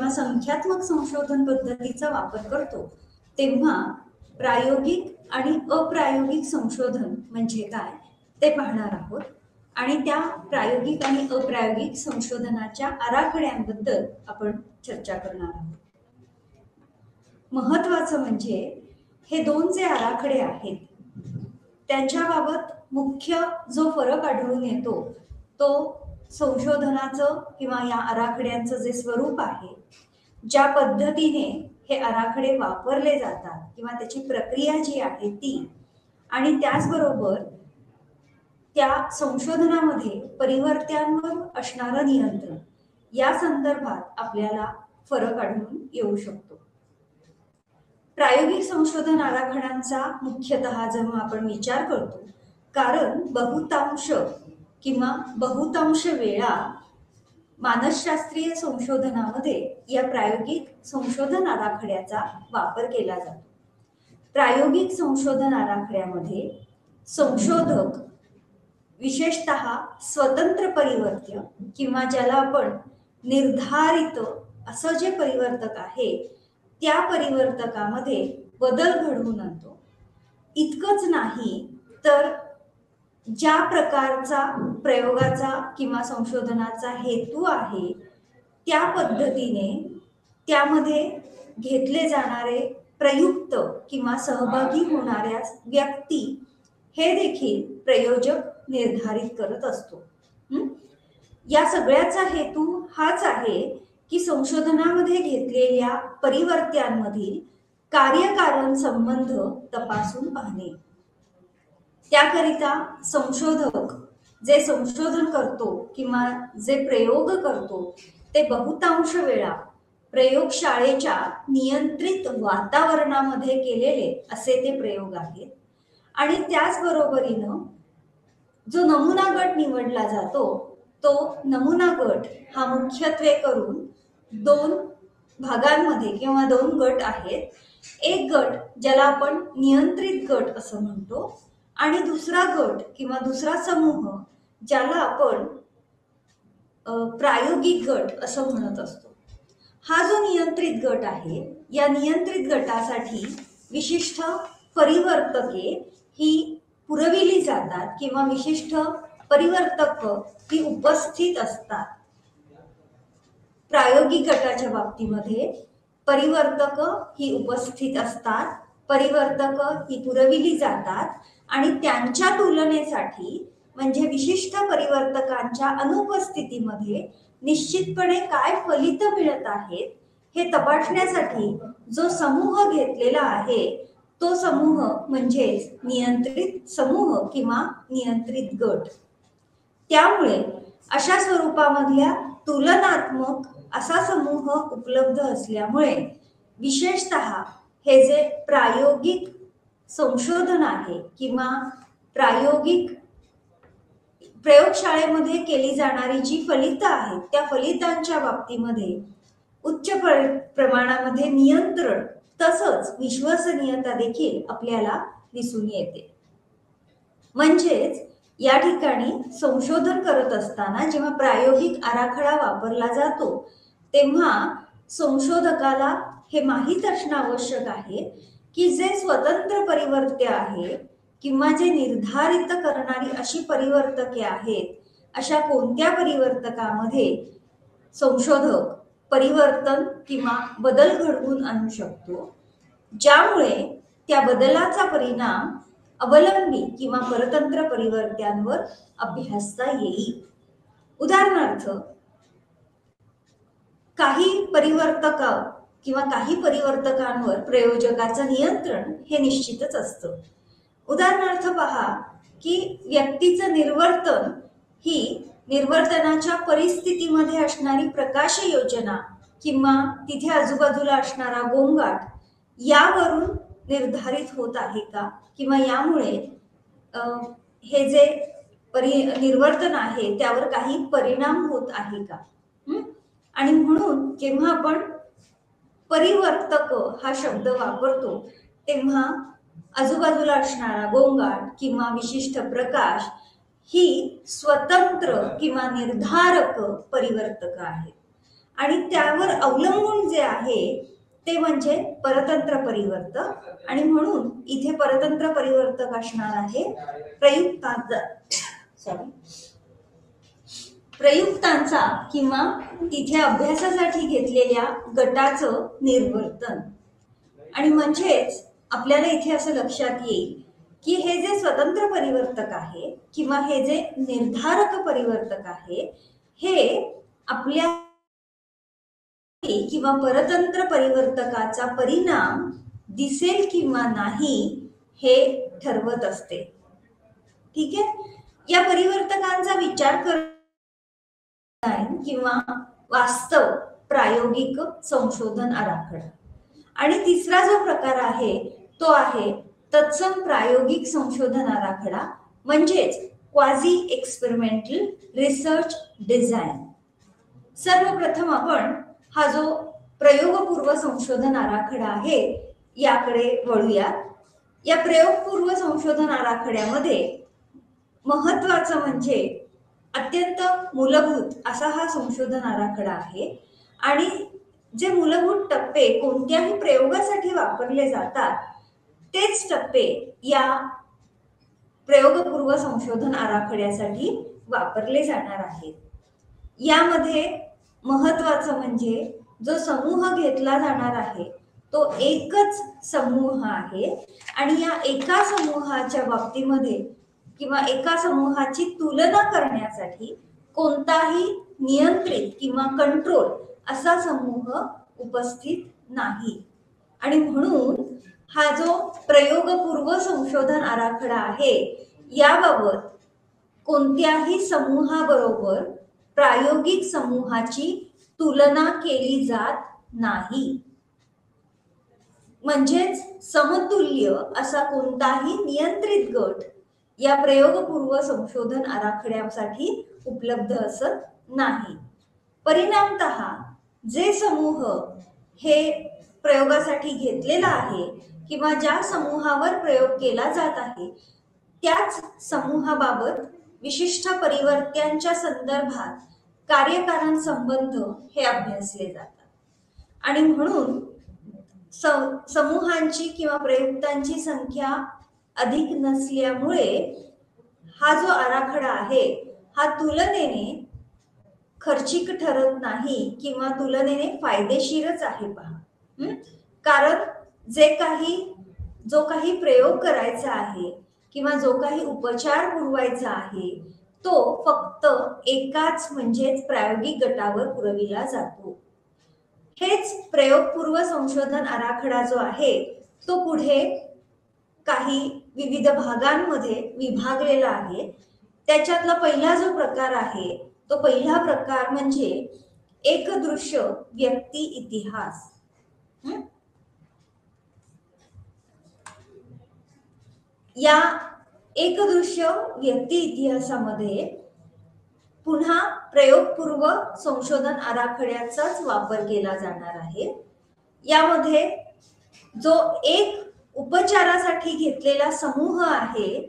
किंवा संख्यात्मक संशोधन पद्धतीचा वापर करतो तेव्हा प्रायोगिक आणि अप्रायोगिक संशोधन म्हणजे काय ते पाहणार आहोत आणि त्या प्रायोगिक आणि अप्रायोगिक संशोधनाच्या आराखड्यांबद्दल आपण चर्चा करणार आहोत. महत्वाचं म्हणजे हे दोन जे आराखडे आहेत त्यांच्याबाबत मुख्य जो फरक आढळून येतो तो संशोधनाचं किंवा या आराखड्यांचं जे स्वरूप आहे, ज्या पद्धतीने हे आराखडे वापरले जातात किंवा त्याची प्रक्रिया जी आहे ती, आणि त्याचबरोबर त्या संशोधनामध्ये परिवर्त्यांवर असणारं नियंत्रण या संदर्भात आपल्याला फरक आढळून येऊ शकतो. प्रायोगिक संशोधन आराखड्यांचा मुख्यतः जेव्हा आपण विचार करतो, कारण बहुतांश वेळा मानसशास्त्रीय संशोधनामध्ये या प्रायोगिक संशोधन आराखड्याचा वापर केला जातो. प्रायोगिक संशोधन आराखड्यामध्ये संशोधक विशेषतः स्वतंत्र परिवर्त्य किंवा ज्याला आपण निर्धारित असं जे परिवर्तक आहे त्या परिवर्तकामध्ये बदल घडवून आणतो. इतकंच नाही तर ज्या प्रकारचा प्रयोगाचा किंवा संशोधनाचा हेतू आहे त्या पद्धतीने त्यामध्ये घेतले जाणारे प्रयुक्त किंवा सहभागी होणाऱ्या व्यक्ती हे देखील प्रयोजक निर्धारित करत असतो. या सगळ्याचा हेतू हाच आहे की संशोधनामध्ये घेतलेल्या परिवर्त्यांमधील कार्यकारण संबंध तपासून पाहणे. त्याकरिता संशोधक जे संशोधन करतो किंवा जे प्रयोग करतो ते बहुतांश वेळा प्रयोगशाळेच्या नियंत्रित वातावरणामध्ये केलेले असे ते प्रयोग आहेत. आणि त्याचबरोबरीनं जो नमुना गट निवडला जातो तो नमुना गट हा मुख्यत्वे करून दोन भागांमध्ये किंवा दोन गट आहेत. एक गट ज्याला आपण नियंत्रित गट असं म्हणतो आणि दुसरा गट किंवा दुसरा समूह ज्याला आपण प्रायोगिक गट असं म्हणत असतो. हा जो नियंत्रित गट आहे या नियंत्रित गटासाठी विशिष्ट परिवर्तके ही पुरविली जातात किंवा विशिष्ट परिवर्तक ही उपस्थित असतात. प्रायोगिक गटाच्या बाबतीमध्ये परिवर्तक ही उपस्थित असतात, परिवर्तक ही पुरविली जातात आणि त्यांच्या तुलनेसाठी म्हणजे विशिष्ट परिवर्तकांच्या अनुपस्थितीमध्ये निश्चितपणे काय फलित मिळत आहेत हे तपासण्यासाठी जो समूह घेतलेला आहे तो समूह म्हणजेच नियंत्रित समूह किंवा नियंत्रित गट. त्यामुळे अशा स्वरूपामधल्या तुलनात्मक असा समूह उपलब्ध असल्यामुळे विशेषतः हे जे प्रायोगिक संशोधन आहे किंवा प्रायोगिक प्रयोगशाळेमध्ये केली जाणारी जी फलितं आहेत त्या फलितांच्या बाबतीमध्ये उच्च प्रमाणामध्ये नियंत्रण तसंच विश्वसनीयता देखील आपल्याला दिसून येते. म्हणजेच या ठिकाणी संशोधन करत असताना जेव्हा प्रायोगिक आराखडा वापरला जातो तेव्हा संशोधकाला हे माहीत असणं आवश्यक आहे की जे स्वतंत्र परिवर्त्य आहे किंवा जे निर्धारित करणारी अशी परिवर्तके आहेत अशा कोणत्या परिवर्तकामध्ये संशोधक परिवर्तन किंवा बदल घडवून आणू शकतो ज्यामुळे त्या बदलाचा परिणाम अवलंबी किंवा परतंत्र परिवर्त्यांवर अभ्यासता येईल. उदाहरणार्थ काही परिवर्तक किंवा काही परिवर्तकांवर प्रयोजकाचं नियंत्रण हे निश्चितच असतं. उदाहरणार्थ पहा की व्यक्तीचं निर्वर्तन ही निर्वर्तनाच्या परिस्थितीमध्ये असणारी प्रकाश योजना किंवा तिथे आजूबाजूला असणारा गोंगाट यावरून निर्धारित होत आहे का किंवा यामुळे हे जे निर्वर्तन आहे त्यावर काही परिणाम होत आहे का. आणि म्हणून जेव्हा आपण परिवर्तक हा शब्द वापरतो तेव्हा आजूबाजूला असणारा गोंगाट किंवा विशिष्ट प्रकाश ही स्वतंत्र किंवा निर्धारक परिवर्तक आहेत. आणि त्यावर अवलंबून जे आहे ते म्हणजे परतंत्र परिवर्तक. आणि म्हणून इथे परतंत्र परिवर्तक असणार आहे प्रयुक्तांचा किंवा तिथे अभ्यासासाठी घेतलेल्या गटाचं निर्वर्तन. आणि म्हणजेच आपल्याला इथे असं लक्षात येईल की हे जे स्वतंत्र परिवर्तक आहे किंवा हे जे निर्धारक परिवर्तक आहे हे आपल्या किंवा परतंत्र परिवर्तकाचा परिणाम दिसेल किंवा नाही हे ठरवत असते. ठीक आहे. या परिवर्तकांचा विचार कर किंवा वास्तव प्रायोगिक संशोधन आराखडा. आणि तिसरा जो प्रकार आहे तो आहे तत्सम प्रायोगिक संशोधन आराखडा म्हणजेच क्वाझी एक्सपेरिमेंटल रिसर्च डिझाईन. सर्वप्रथम आपण हा जो प्रयोगपूर्व संशोधन आराखडा आहे याकडे वळूया. या प्रयोगपूर्व संशोधन आराखड्यामध्ये महत्वाचं म्हणजे अत्यंत मूलभूत असा हा संशोधन आराखडा आहे. आणि जे मूलभूत टप्पे कोणत्याही प्रयोगासाठी वापरले जातात तेच टप्पे या प्रयोगपूर्व संशोधन आराखड्यासाठी वापरले जाणार आहेत. यामध्ये महत्वाचं म्हणजे जो समूह घेतला जाणार आहे तो एकच समूह आहे. आणि या एका समूहाच्या बाबतीमध्ये किंवा एका समूहाची तुलना करण्यासाठी कोणताही नियंत्रित किंवा कंट्रोल असा समूह उपस्थित नाही. आणि म्हणून हा जो प्रयोगपूर्व संशोधन आराखडा आहे याबाबत कोणत्याही समूहाबरोबर प्रायोगिक समूहाची तुलना केली जात नाही. म्हणजेच समतुल्य असा कोणताही नियंत्रित गट या प्रयोगपूर्व संशोधन आराखड्यासाठी उपलब्ध असत नाही. परिणामतः जे समूह हे प्रयोगासाठी घेतलेला आहे किंवा ज्या समूहावर प्रयोग केला जात आहे त्याच समूहाबाबत विशिष्ट परिवर्त्यांच्या संदर्भात कार्यकारण संबंध हे अभ्यासले जातात. आणि म्हणून समूहांची किंवा प्रयुक्तांची संख्या अधिक नसल्यामुळे हा जो आराखडा आहे हा तुलनेने खर्चिक ठरत नाही किंवा तुलनेने फायदेशीरच आहे. पहा, कारण जो काही प्रयोग करायचा आहे किंवा जो काही उपचार पुरवायचा आहे तो फक्त एकाच म्हणजेच प्रायोगिक गटावर पुरविला जातो. हेच प्रयोगपूर्व संशोधन आराखडा जो आहे तो पुढे काही विविध भागांमध्ये विभागलेला आहे. त्याच्यातला पहिला जो प्रकार आहे तो पहिला प्रकार म्हणजे एकदृश्य व्यक्ती इतिहास. या एकदृश्य व्यक्ती इतिहासामध्ये पुन्हा प्रयोगपूर्व संशोधन आराखड्याचाच वापर केला जाणार आहे. यामध्ये जो एक उपचारासाठी घेतलेला समूह आहे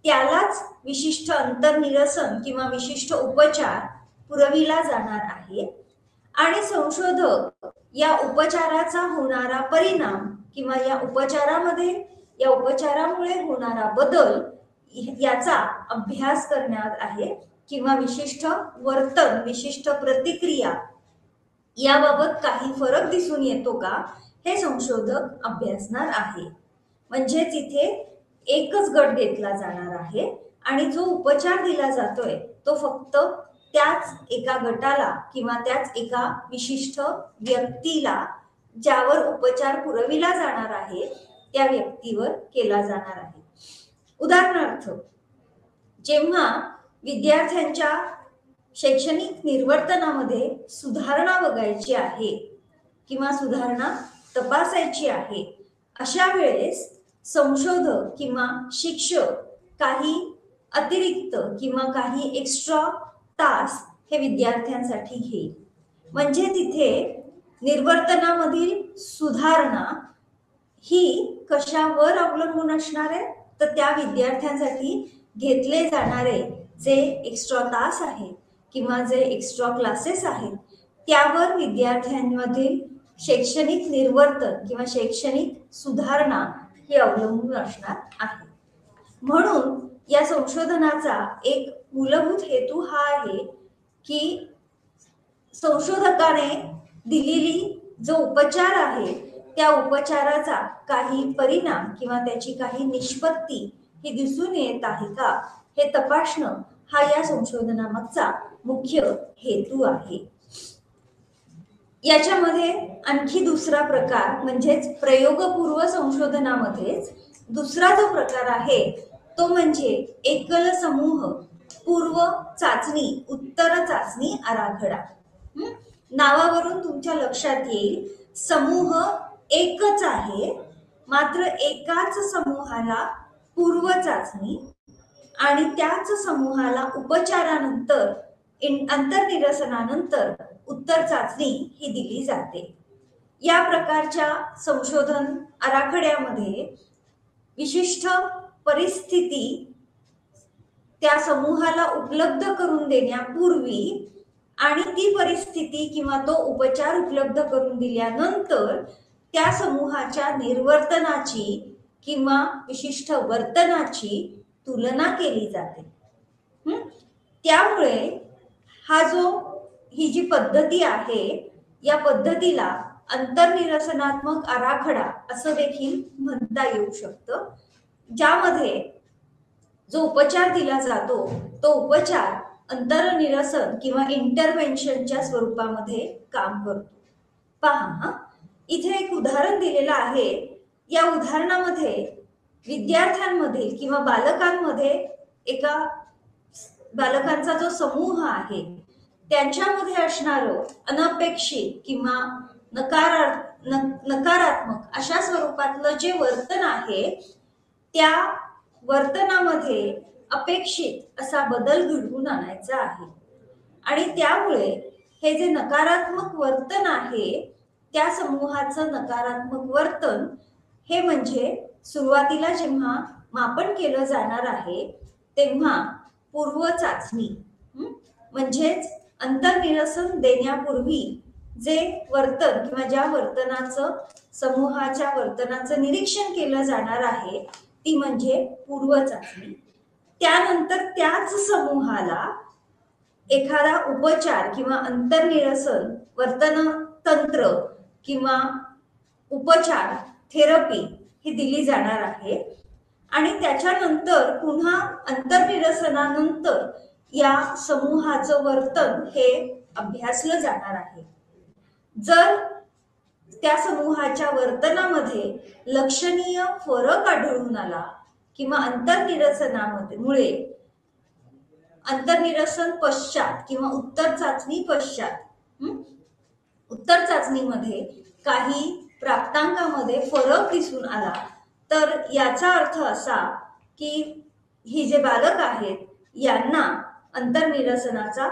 त्यालाच विशिष्ट अंतर्निरसन किंवा विशिष्ट उपचार पुरविला जाणार आहे. आणि संशोधक या उपचाराचा होणारा परिणाम किंवा या उपचारामुळे होणारा बदल याचा अभ्यास करणार आहे किंवा विशिष्ट वर्तन विशिष्ट प्रतिक्रिया याबाबत काही फरक दिसून येतो का हे संशोधक अभ्यासणार आहे. म्हणजेच इथे एकच गट घेतला जाणार आहे आणि जो उपचार दिला जातोय तो फक्त त्याच एका गटाला किंवा त्याच एका विशिष्ट व्यक्तीला ज्यावर उपचार पुरविला जाणार आहे त्या व्यक्तीवर केला जाणार आहे. उदाहरणार्थ, जेव्हा विद्यार्थ्यांच्या शैक्षणिक निर्वर्तनामध्ये सुधारणा बघायची आहे किंवा सुधारणा तपासायची आहे अशा वेळेस संशोधक किंवा शिक्षक काही अतिरिक्त किंवा काही एक्स्ट्रा तास हे विद्यार्थ्यांसाठी घेईल. म्हणजे तिथे निर्वर्तनामधील सुधारणा ही कशावर अवलंबून असणार आहे तर त्या विद्यार्थ्यांसाठी घेतले जाणारे जे एक्स्ट्रा तास आहेत किंवा जे एक्स्ट्रा क्लासेस आहेत त्यावर विद्यार्थ्यांमधील शैक्षणिक निर्वर्तन किंवा शैक्षणिक सुधारणा ही अवलंबून असणार आहे. म्हणून या संशोधनाचा एक मूलभूत हेतू हा आहे की संशोधकाने दिलेली जो उपचार आहे त्या उपचाराचा काही परिणाम किंवा त्याची काही निष्पत्ती ही दिसून येत आहे का हे तपासणं हा या संशोधनामागचा मुख्य हेतू आहे. याच्यामध्ये आणखी दुसरा प्रकार म्हणजेच प्रयोगपूर्व संशोधनामध्येच दुसरा जो प्रकार आहे तो म्हणजे एकल समूह पूर्व चाचणी उत्तर चाचणी आराखडा. नावावरून तुमच्या लक्षात येईल समूह एकच आहे, मात्र एकाच समूहाला पूर्व चाचणी आणि त्याच समूहाला उपचारानंतर अंतर्निरसनानंतर उत्तर चाचणी ही दिली जाते. या प्रकारच्या संशोधन आराखड्यामध्ये विशिष्ट परिस्थिती त्या समूहाला उपलब्ध करून देण्यापूर्वी आणि ती परिस्थिती किंवा तो उपचार उपलब्ध करून दिल्यानंतर त्या समूहाच्या निर्वर्तनाची किंवा विशिष्ट वर्तनाची तुलना केली जाते. त्यामुळे ही जी पद्धती आहे या पद्धतीला अंतर्निरसनात्मक आराखडा असं देखील म्हणता येऊ शकतं, ज्यामध्ये जो उपचार दिला जातो तो उपचार अंतर्निरसन किंवा इंटरव्हेन्शनच्या स्वरूपामध्ये काम करतो. पहा, इथे एक उदाहरण दिलेलं आहे. या उदाहरणामध्ये विद्यार्थ्यांमध्ये किंवा बालकांचा जो समूह आहे त्यांच्यामध्ये असणारं अनपेक्षित किंवा नकारात्मक अशा स्वरूपातलं जे वर्तन आहे त्या वर्तनामध्ये अपेक्षित असा बदल घडवून आणायचा आहे. आणि त्यामुळे हे जे नकारात्मक वर्तन आहे त्या समूहाचं नकारात्मक वर्तन हे म्हणजे सुरुवातीला जेव्हा मापन केलं जाणार आहे तेव्हा पूर्व चाचणी म्हणजेच अंतर्निरसन देण्यापूर्वी जे वर्तन किंवा ज्या समूहाच्या वर्तनाचं निरीक्षण केलं जाणार आहे ती म्हणजे पूर्व चाचणी. त्यानंतर त्याच समूहाला एखादा उपचार किंवा अंतर्निरसन वर्तन तंत्र किंवा उपचार थेरपी ही दिली जाणार आहे आणि त्याच्यानंतर पुन्हा अंतर्निरसनानंतर या समूहाचं वर्तन हे अभ्यासलं जाणार आहे. जर त्या समूहाच्या वर्तनामध्ये लक्षणीय फरक आढळून आला किंवा अंतर्निरसन पश्चात किंवा उत्तर चाचणीमध्ये काही प्राप्तांकामध्ये फरक दिसून आला तर याचा अर्थ असा की ही जे बालक आहेत यांना अंतर्निरसनाचा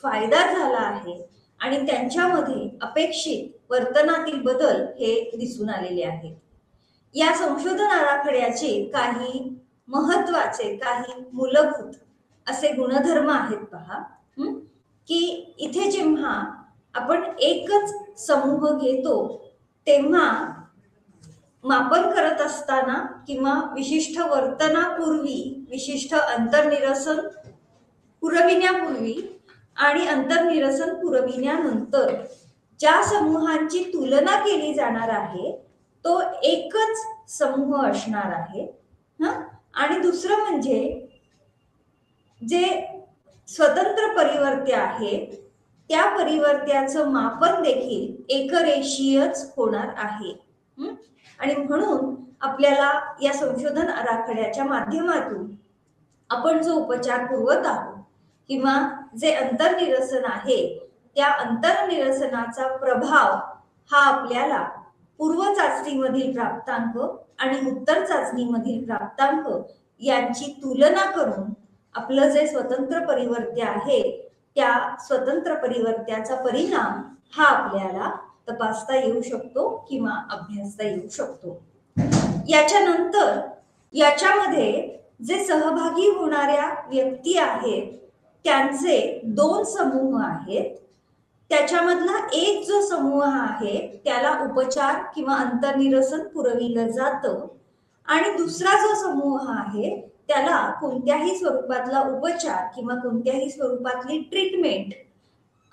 फायदा झाला आहे आणि त्यांच्यामध्ये अपेक्षित वर्तनातील बदल हे दिसून आलेले आहेत. या संशोधन आराखड्याचे काही महत्वाचे काही मूलभूत असे गुणधर्म आहेत. पहा की इथे जेव्हा आपण एकच समूह घेतो तेव्हा मापन करत असताना किंवा विशिष्ट वर्तनापूर्वी विशिष्ट अंतर्निरसन पुरविण्यापूर्वी आणि अंतर्निरसन पुरविण्यानंतर ज्या समूहांची तुलना केली जाणार आहे तो एकच समूह असणार आहे. आणि दुसरं म्हणजे जे स्वतंत्र परिवर्त्य आहे त्या परिवर्त्याचं मापन देखील एकरेषीयच होणार आहे. आणि म्हणून आपल्याला या संशोधन आराखड्याच्या माध्यमातून आपण जो उपचार पुरवत आहोत किंवा जे अंतर्निरसन आहे त्या अंतर्निरसनाचा प्रभाव हा आपल्याला पूर्व चाचणीमधील प्राप्तांक आणि उत्तर चाचणीमधील प्राप्तांक यांची तुलना करून आपलं जे स्वतंत्र परिवर्त्य आहे त्या स्वतंत्र परिवर्त्याचा परिणाम हा आपल्याला तपासता येऊ शकतो किंवा अभ्यासता येऊ शकतो. याच्यानंतर याच्यामध्ये जे सहभागी होणाऱ्या व्यक्ती आहेत त्यांचे 2 समूह आहेत. त्याच्यामधला एक जो समूह आहे त्याला उपचार किंवा अंतर्निरसन पुरविलं जातं आणि दुसरा जो समूह आहे त्याला कोणत्याही स्वरूपातला उपचार किंवा कोणत्याही स्वरूपातली ट्रीटमेंट,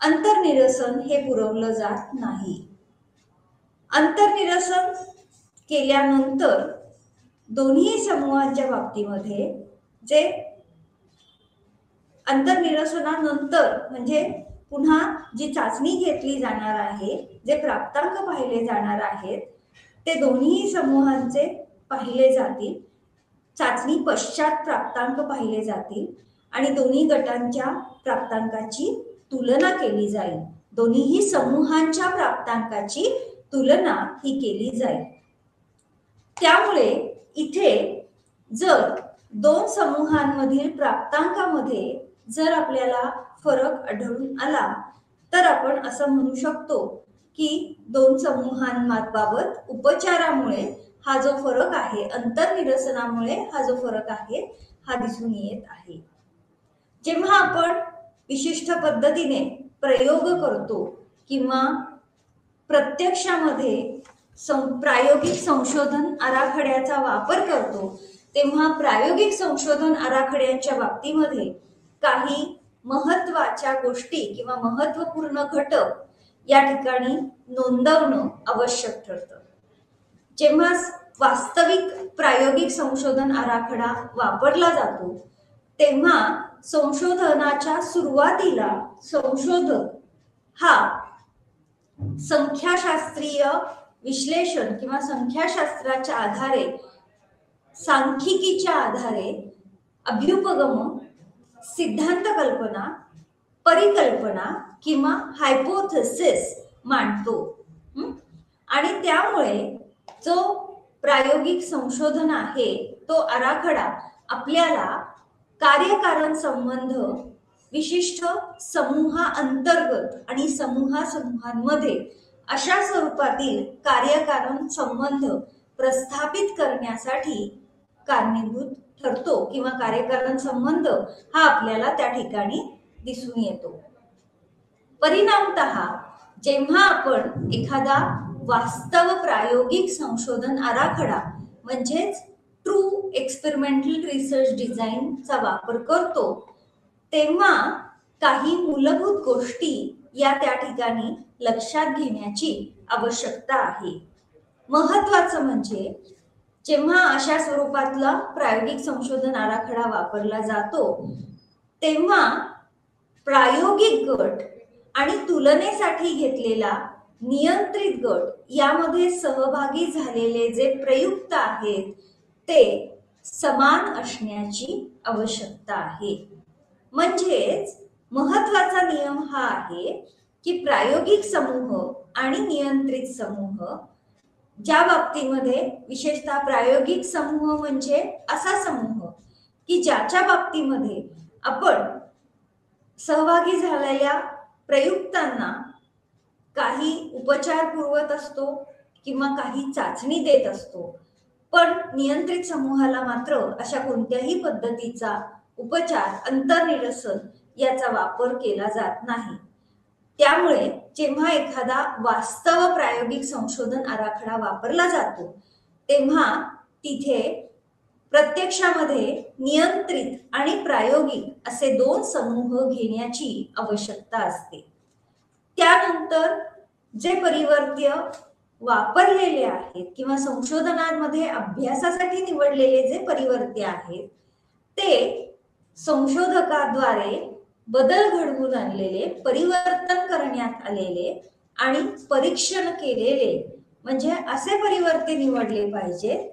अंतर्निरसन हे पुरवलं जात नाही. अंतर्निरसन केल्यानंतर दोन्ही समूहांच्या बाबतीमध्ये जे अंतर्निरसनानंतर म्हणजे पुन्हा जी चाचणी घेतली जाणार आहे, जे प्राप्तांक पाहिले जाणार आहेत, ते दोन्ही समूहांचे पाहिले जातील. चाचणी पश्चात प्राप्तांक पाहिले जातील आणि दोन्ही गटांच्या प्राप्तांकाची तुलना केली जाईल. दोन्हीही समूहांच्या प्राप्तांकाची तुलना ही केली जाईल. त्यामुळे इथे जर दोन समूहांमधील प्राप्तांकामध्ये जर आपल्याला फरक आढळून आला तर आपण असं म्हणू शकतो की दोन समूहांबाबत उपचारामुळे हा जो फरक आहे, अंतर्निरसनामुळे हा जो फरक आहे हा दिसून येत आहे. जेव्हा आपण विशिष्ट पद्धतीने प्रयोग करतो किंवा प्रत्यक्षामध्ये प्रायोगिक संशोधन आराखड्याचा वापर करतो तेव्हा प्रायोगिक संशोधन आराखड्याच्या बाबतीमध्ये काही महत्वाच्या गोष्टी किंवा महत्वपूर्ण घटक या ठिकाणी नोंदवणं आवश्यक ठरतं. जेव्हा वास्तविक प्रायोगिक संशोधन आराखडा वापरला जातो तेव्हा संशोधनाच्या सुरुवातीला संशोधक हा संख्याशास्त्रीय विश्लेषण किंवा संख्याशास्त्राच्या आधारे, सांख्यिकीच्या आधारे अभ्युपगम, सिद्धांत कल्पना, परिकल्पना किंवा हायपोथेसिस मांडतो. आणि त्यामुळे जो प्रायोगिक संशोधन आहे तो आराखडा आपल्याला कार्यकारण संबंध, विशिष्ट समूहाअंतर्गत आणि समूहांमध्ये अशा स्वरूपातील कार्यकारण संबंध प्रस्थापित करण्यासाठी कारणीभूत ठरतो किंवा कार्यकारण संबंध हा आपल्याला त्या ठिकाणी दिसून येतो. परिणामतः जेव्हा आपण एखादा वास्तव प्रायोगिक संशोधन आराखडा म्हणजेच ट्रू एक्सपेरिमेंटल रिसर्च डिझाईनचा वापर करतो तेव्हा काही मूलभूत गोष्टी या त्या ठिकाणी लक्षात घेण्याची आवश्यकता आहे. महत्वाचं म्हणजे जेव्हा अशा स्वरूपातला प्रायोगिक संशोधन आराखडा वापरला जातो तेव्हा प्रायोगिक गट आणि तुलनेसाठी घेतलेला नियंत्रित गट यामध्ये सहभागी झालेले जे प्रयुक्त आहेत ते समान असण्याची आवश्यकता आहे. म्हणजेच महत्वाचा नियम हा आहे की प्रायोगिक समूह आणि नियंत्रित समूह, ज्या बाबतीमध्ये विशेषतः प्रायोगिक समूह म्हणजे असा समूह की ज्याच्या बाबतीमध्ये आपण सहभागी झालेल्या प्रयुक्तांना काही उपचार पुरवत असतो किंवा काही चाचणी देत असतो, पण नियंत्रित समूहाला मात्र अशा कोणत्याही पद्धतीचा उपचार, अंतर्निरसन याचा वापर केला जात नाही. त्यामुळे जेव्हा एखादा वास्तव प्रायोगिक संशोधन आराखडा वापरला जातो तेव्हा तिथे प्रत्यक्षामध्ये नियंत्रित आणि प्रायोगिक असे दोन समूह घेण्याची आवश्यकता असते. त्यानंतर जे परिवर्त्य वापरलेले आहेत किंवा संशोधनामध्ये अभ्यासासाठी निवडलेले जे परिवर्त्य आहेत ते संशोधकाद्वारे बदल घडवून आणलेले, परिवर्तन करण्यात आलेले आणि परीक्षण केलेले म्हणजे असे परिवर्त्य निवडले पाहिजेत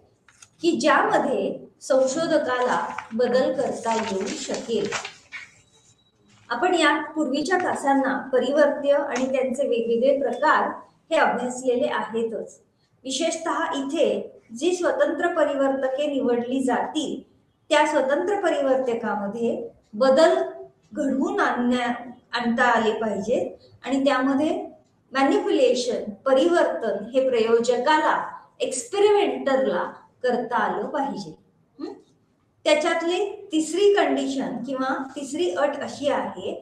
की ज्यामध्ये संशोधकाला बदल करता येऊ शकेल. आपण या पूर्वीच्या तासांना परिवर्त्य आणि त्यांचे वेगवेगळे प्रकार हे अभ्यासलेले आहेतच. विशेषतः इथे जी स्वतंत्र परिवर्तके निवडली जातील त्या स्वतंत्र परिवर्तकामध्ये बदल घडवून आणता आले पाहिजेत आणि त्यामध्ये मॅनिप्युलेशन, परिवर्तन हे प्रयोजकाला, एक्सपेरिमेंटरला करता आलं पाहिजे. त्याच्यातली तिसरी कंडिशन किंवा तिसरी अट अशी आहे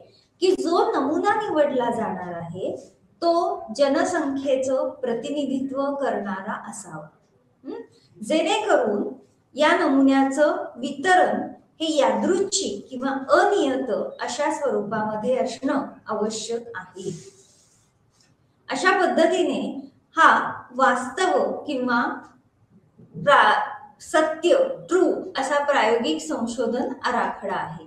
की जो नमुना निवडला जाणार आहे तो जनसंख्येचं प्रतिनिधित्व करणारा असावा, जेणेकरून या नमुन्याचं वितरण हे यादृच्छिक किंवा अनियत अशा स्वरूपामध्ये असणं आवश्यक आहे. अशा पद्धतीने हा वास्तव किंवा सत्य ट्रू असा प्रायोगिक संशोधन आराखडा आहे.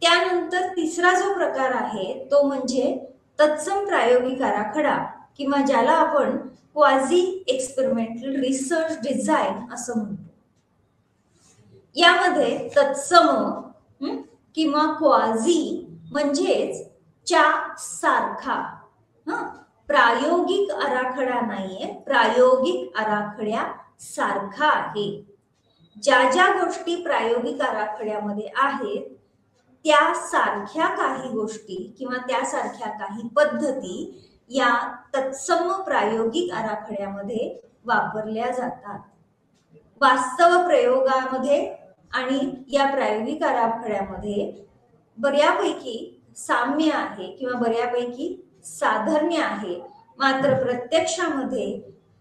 त्यानंतर तिसरा जो प्रकार आहे तो म्हणजे तत्सम प्रायोगिक आराखडा किंवा ज्याला आपण क्वाझी एक्सपेरिमेंटल रिसर्च डिझाईन असं म्हणतो. यामध्ये तत्सम किंवा क्वाझी म्हणजेच च्या सारखा, प्रायोगिक आराखडा नाहीये, प्रायोगिक आराखड्या सारखा आहे. ज्या ज्या गोष्टी प्रायोगिक आराखड्यामध्ये आहेत त्या सारख्या काही गोष्टी किंवा त्यासारख्या काही पद्धती या तत्सम प्रायोगिक आराखड्यामध्ये वापरल्या जातात. वास्तव प्रयोगामध्ये आणि या प्रायोगिक आराखड्यामध्ये बऱ्यापैकी साम्य आहे किंवा बऱ्यापैकी साधर्म्य आहे, मात्र प्रत्यक्षामध्ये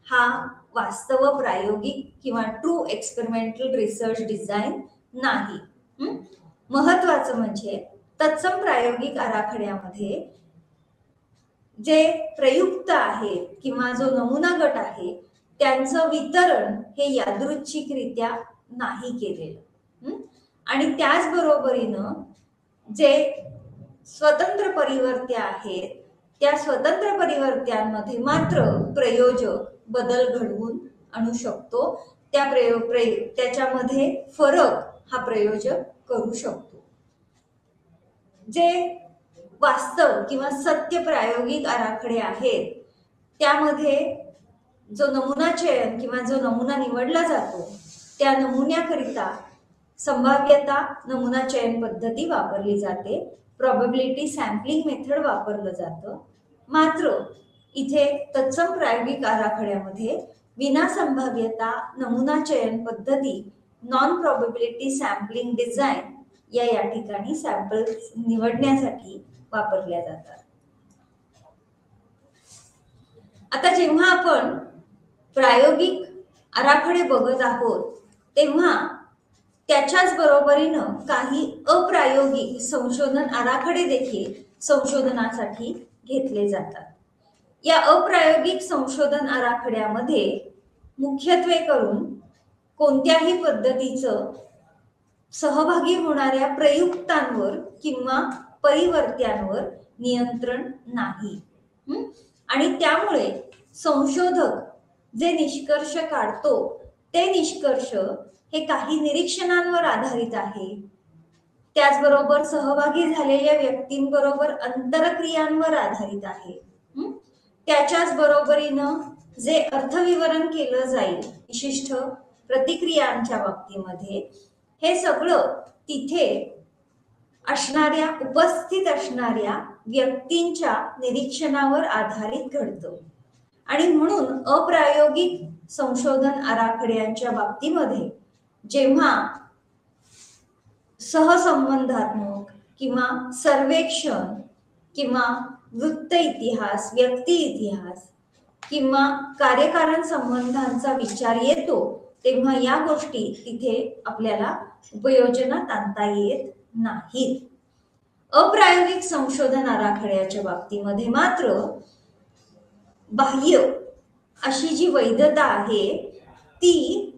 हा वास्तव प्रायोगिक किंवा ट्रू एक्सपेरिमेंटल रिसर्च डिझाईन नाही. महत्वाचं म्हणजे तत्सम प्रायोगिक आराखड्यामध्ये जे प्रयुक्त आहेत किंवा जो नमुना गट आहे त्यांचं वितरण हे यादृच्छिकरित्या नाही केलेलं, आणि त्याचबरोबरीनं जे स्वतंत्र परिवर्त्य आहेत त्या स्वतंत्र परिवर्त्यांमध्ये मात्र प्रयोजक बदल घडवून आणू शकतो. त्याच्यामध्ये फरक हा प्रयोजक करू शकतो. जे वास्तव किंवा सत्य प्रायोगिक आराखडे आहेत त्यामध्ये जो नमुना चयन किंवा जो नमुना निवडला जातो त्या नमुन्याकरिता संभाव्यता नमुना चयन पद्धती वापरली जाते, प्रोबॅबिलिटी सॅम्पलिंग मेथड वापरलं जातं. मात्र इथे तत्सम प्रायोगिक आराखड्यामध्ये विना संभाव्यता नमुना चयन पद्धती नॉन प्रोबॅबिलिटी सॅम्पलिंग डिझाईन या ठिकाणी सॅम्पल निवडण्यासाठी वापरल्या जातात. आता जेव्हा आपण प्रायोगिक आराखडे बघत आहोत तेव्हा त्याच्याच बरोबरीनं काही अप्रायोगिक संशोधन आराखडे देखील संशोधनासाठी घेतले जातात. या अप्रायोगिक संशोधन आराखड्यामध्ये मुख्यत्वे करून कोणत्याही पद्धतीचं सहभागी होणाऱ्या प्रयुक्तांवर किंवा परिवर्त्यांवर नियंत्रण नाही, आणि त्यामुळे संशोधक जे निष्कर्ष काढतो ते निष्कर्ष हे काही निरीक्षणांवर आधारित आहे. त्याचबरोबर सहभागी झालेल्या व्यक्तींबरोबर अंतरक्रियांवर आधारित आहे. त्याच्याच बरोबरीनं जे अर्थविवरण केलं जाईल विशिष्ट प्रतिक्रियांच्या बाबतीमध्ये हे सगळं तिथे असणाऱ्या उपस्थित असणाऱ्या व्यक्तींच्या निरीक्षणावर आधारित घडतं. आणि म्हणून अप्रायोगिक संशोधन आराखड्यांच्या बाबतीमध्ये जेव्हा सहसंबंधात्मक किंवा सर्वेक्षण किंवा वृत्त इतिहास, व्यक्ती इतिहास किंवा कार्यकारण संबंधांचा विचार येतो तेव्हा या गोष्टी तिथे आपल्याला उपयोजनात आणता येत नाहीत. अप्रायोगिक संशोधन आराखड्याच्या बाबतीमध्ये मात्र बाह्य अशी जी वैधता आहे ती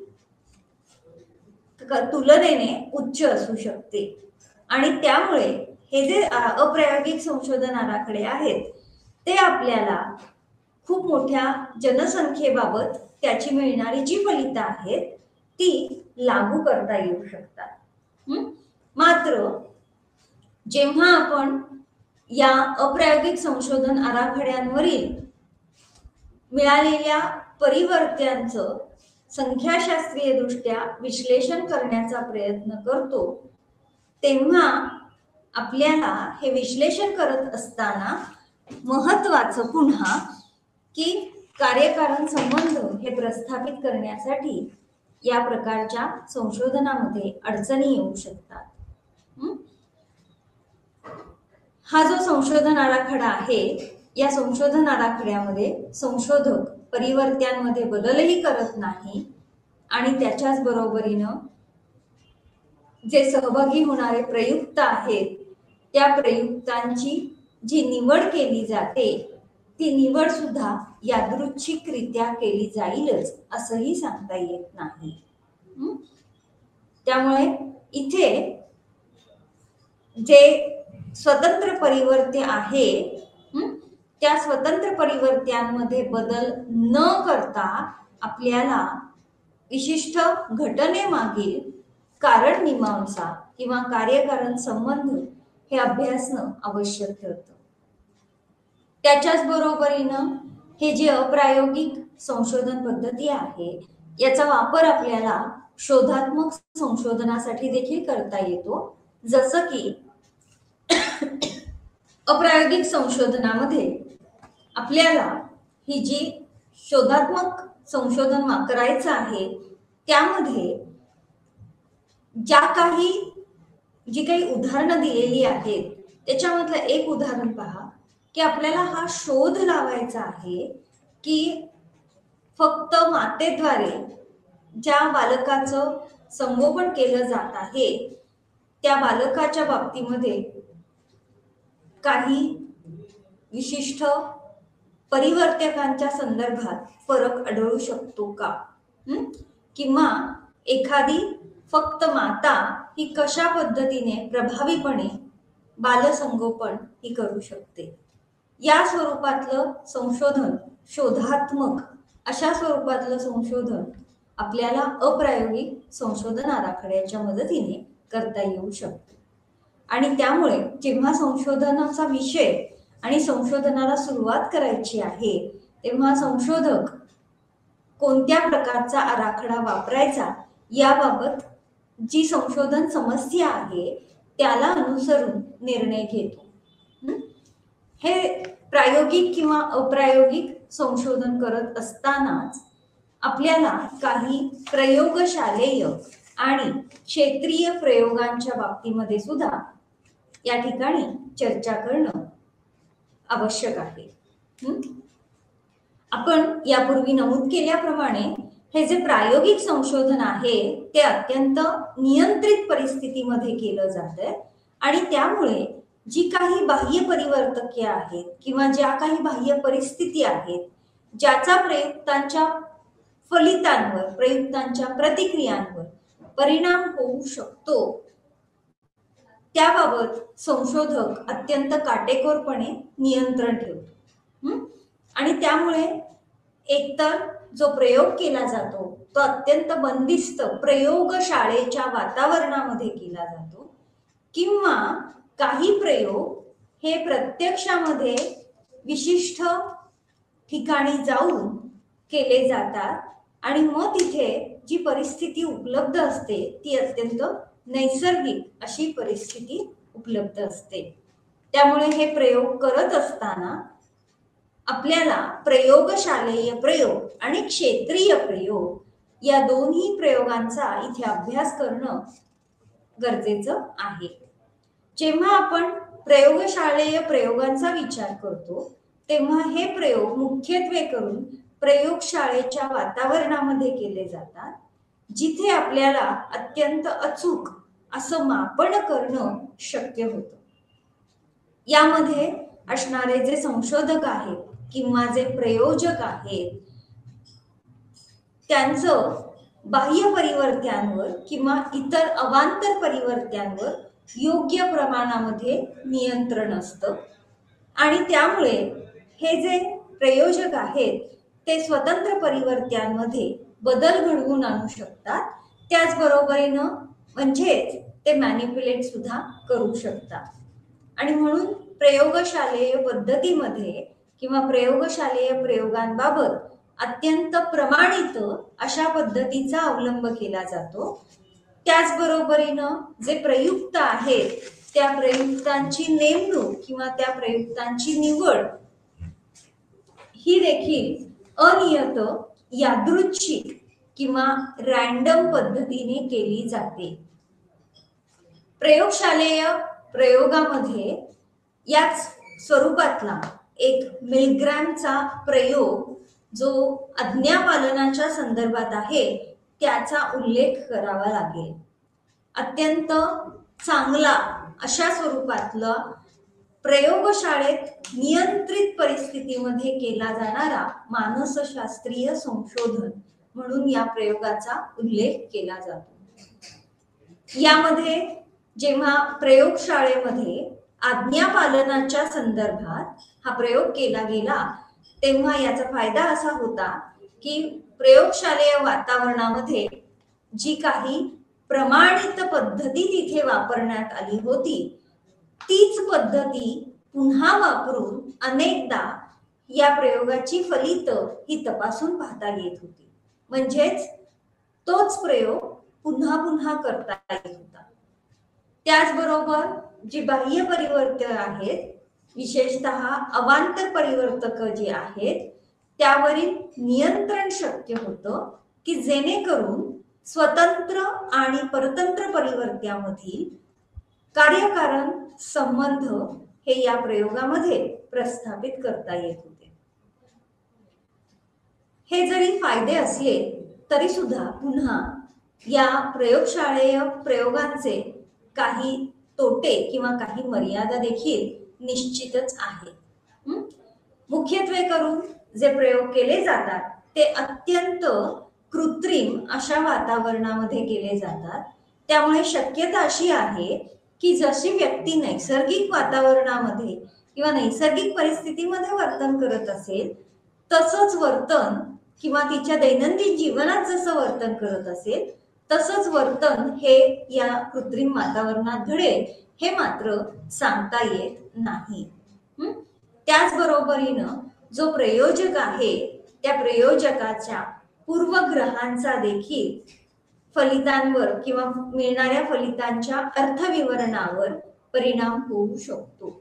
तुलनेने उच्च असू शकते, आणि त्यामुळे हे जे अप्रायोगिक संशोधन आराखडे आहेत ते आपल्याला खूप मोठ्या जनसंख्येबाबत त्याची मिळणारी जी फलितं आहेत ती लागू करता येऊ शकतात. मात्र जेव्हा आपण या अप्रायोगिक संशोधन आराखड्यांवरील मिळालेल्या परिवर्त्यांचं संख्याशास्त्रीय दृष्ट्या विश्लेषण करण्याचा प्रयत्न करतो तेव्हा आपल्याला हे विश्लेषण करत असताना महत्वाचं पुन्हा की कार्यकारण संबंध हे प्रस्थापित करण्यासाठी या प्रकारच्या संशोधनामध्ये अडचणी येऊ शकतात. हा जो संशोधन आराखडा आहे, या संशोधन आराखड्यामध्ये संशोधक परिवर्त्यांमध्ये बदलही करत नाही आणि त्याच्याच बरोबरीनं जे सहभागी होणारे प्रयुक्त आहेत त्या प्रयुक्तांची जी निवड केली जाते ती निवड सुद्धा यादृच्छिकरित्या केली जाईलच असंही सांगता येत नाही. त्यामुळे इथे जे स्वतंत्र परिवर्त्य आहे त्या स्वतंत्र परिवर्त्यांमध्ये बदल न करता आपल्याला विशिष्ट घटनेमागील कारण मीमांसा किंवा कार्यकारण संबंध हे अभ्यासणं आवश्यक ठरतं. त्याच्याच बरोबरीनं हे जे अप्रायोगिक संशोधन पद्धती आहे याचा वापर आपल्याला शोधात्मक संशोधनासाठी देखील करता येतो. जसं की अप्रायोगिक संशोधनामध्ये आपल्याला ही जी शोधात्मक संशोधन करायचं आहे त्यामध्ये जी काही उदाहरणं दिलेली आहेत त्याच्यामधलं एक उदाहरण पहा की आपल्याला हा शोध लावायचा आहे की फक्त मातेद्वारे ज्या बालकाचं संगोपन केलं जात आहे त्या बालकाच्या बाबतीमध्ये काही विशिष्ट परिवर्तकांच्या संदर्भात फरक आढळू शकतो का, किंवा एखादी फक्त माता ही कशा पद्धतीने प्रभावीपणे बालसंगोपन ही करू शकते. या स्वरूपातलं संशोधन, शोधात्मक अशा स्वरूपातलं संशोधन आपल्याला अप्रायोगिक संशोधन आराखड्याच्या मदतीने करता येऊ शकते. आणि त्यामुळे जेव्हा संशोधनाचा विषय आणि संशोधनाला सुरुवात करायची आहे तेव्हा संशोधक कोणत्या प्रकारचा आराखडा वापरायचा याबाबत जी संशोधन समस्या आहे त्याला अनुसरून निर्णय घेतो. हे प्रायोगिक किंवा अप्रायोगिक संशोधन करत असतानाच आपल्याला काही प्रयोगशालेय आणि क्षेत्रीय प्रयोगांच्या बाबतीमध्ये सुद्धा या ठिकाणी चर्चा करणं आवश्यक आहे. आपण यापूर्वी नमूद केल्याप्रमाणे हे जे प्रायोगिक संशोधन आहे ते अत्यंत नियंत्रित परिस्थितीमध्ये केलं जातंय आणि त्यामुळे जी काही बाह्य परिवर्तके आहेत किंवा ज्या काही बाह्य परिस्थिती आहेत ज्याचा प्रयुक्तांच्या फलितांवर, प्रयुक्तांच्या प्रतिक्रियांवर परिणाम होऊ शकतो त्याबाबत संशोधक अत्यंत काटेकोरपणे नियंत्रण ठेवतो. आणि त्यामुळे एकतर जो प्रयोग केला जातो तो अत्यंत बंदिस्त प्रयोगशाळेच्या वातावरणामध्ये केला जातो किंवा काही प्रयोग हे प्रत्यक्षामध्ये विशिष्ट ठिकाणी जाऊन केले जातात आणि मग तिथे जी परिस्थिती उपलब्ध असते ती अत्यंत नैसर्गिक अशी परिस्थिती उपलब्ध असते. त्यामुळे हे प्रयोग करत असताना आपल्याला प्रयोगशालेय प्रयोग आणि क्षेत्रीय प्रयोग या दोन्ही प्रयोगांचा इथे अभ्यास करणं गरजेचं आहे. जेव्हा आपण प्रयोगशालेय प्रयोगांचा विचार करतो तेव्हा हे प्रयोग मुख्यत्वे करून प्रयोगशाळेच्या वातावरणामध्ये केले जातात जिथे आपल्याला अत्यंत अचूक असं मापन करणं शक्य होतं. यामध्ये असणारे जे संशोधक आहेत किंवा जे प्रयोजक आहेत त्यांचं बाह्य परिवर्त्यांवर किंवा इतर अवांतर परिवर्त्यांवर योग्य प्रमाणामध्ये नियंत्रण असतं आणि त्यामुळे हे जे प्रयोजक आहेत ते स्वतंत्र परिवर्त्यांमध्ये बदल घडवून आणू शकतात. त्याचबरोबरीनं म्हणजेच ते मॅनिप्युलेट सुद्धा करू शकतात. आणि म्हणून प्रयोगशालेय पद्धतीमध्ये किंवा प्रयोगशालेय प्रयोगांबाबत अत्यंत प्रमाणित अशा पद्धतीचा अवलंब केला जातो. त्याचबरोबरीनं जे प्रयुक्त आहेत त्या प्रयुक्तांची नेमणूक किंवा त्या प्रयुक्तांची निवड ही देखील अनियत, यादृच्छिक किंवा रँडम पद्धतीने केली जाते. प्रयोगशालेय प्रयोगामध्ये याच स्वरूपातला एक मिलग्रॅमचा प्रयोग जो आज्ञापालनाच्या संदर्भात आहे त्याचा उल्लेख करावा लागेल. अत्यंत चांगला अशा स्वरूपातला प्रयोगशाळेत नियंत्रित परिस्थितीमध्ये केला जाणारा मानसशास्त्रीय संशोधन म्हणून या प्रयोगाचा उल्लेख केला जातो. यामध्ये जेव्हा प्रयोगशाळेमध्ये आज्ञापालनाच्या संदर्भात हा प्रयोग केला गेला तेव्हा याचा फायदा असा होता की प्रयोगशालेय वातावरणामध्ये जी काही प्रमाणित पद्धती तिथे वापरण्यात आली होती तीच पद्धती पुन्हा वापरून अनेकदा या प्रयोगाची फलित ही तपासून पाहता येत होती. म्हणजेच तोच प्रयोग पुन्हा पुन्हा करता येत होता. त्याचबरोबर जी बाह्य परिवर्तक आहेत, विशेषतः अवांतर परिवर्तक जे आहेत त्यावरील नियंत्रण शक्य होतं की जेणेकरून स्वतंत्र आणि परतंत्र परिवर्त्यामधील कार्यकारण संबंध हे या प्रयोगामध्ये प्रस्थापित करता येत होते. हे जरी फायदे असले तरी सुद्धा पुन्हा या प्रयोगशाळेय प्रयोगांचे काही तोटे किंवा काही मर्यादा देखील निश्चितच आहेत. मुख्यत्वे करून जे प्रयोग केले जातात ते अत्यंत कृत्रिम अशा वातावरणामध्ये केले जातात. त्यामुळे शक्यता अशी आहे की जशी व्यक्ती नैसर्गिक वातावरणामध्ये किंवा नैसर्गिक परिस्थितीमध्ये वर्तन करत असेल तसंच वर्तन किंवा तिच्या दैनंदिन जीवनात जसं वर्तन करत असेल तसंच वर्तन हे या कृत्रिम वातावरणात घडेल हे मात्र सांगता येत नाही. त्याचबरोबरीनं जो प्रयोजक आहे त्या प्रयोजकाच्या पूर्वग्रहांचा देखील फलितांवर किंवा मिळणाऱ्या फलितांच्या अर्थविवरणावर परिणाम होऊ शकतो.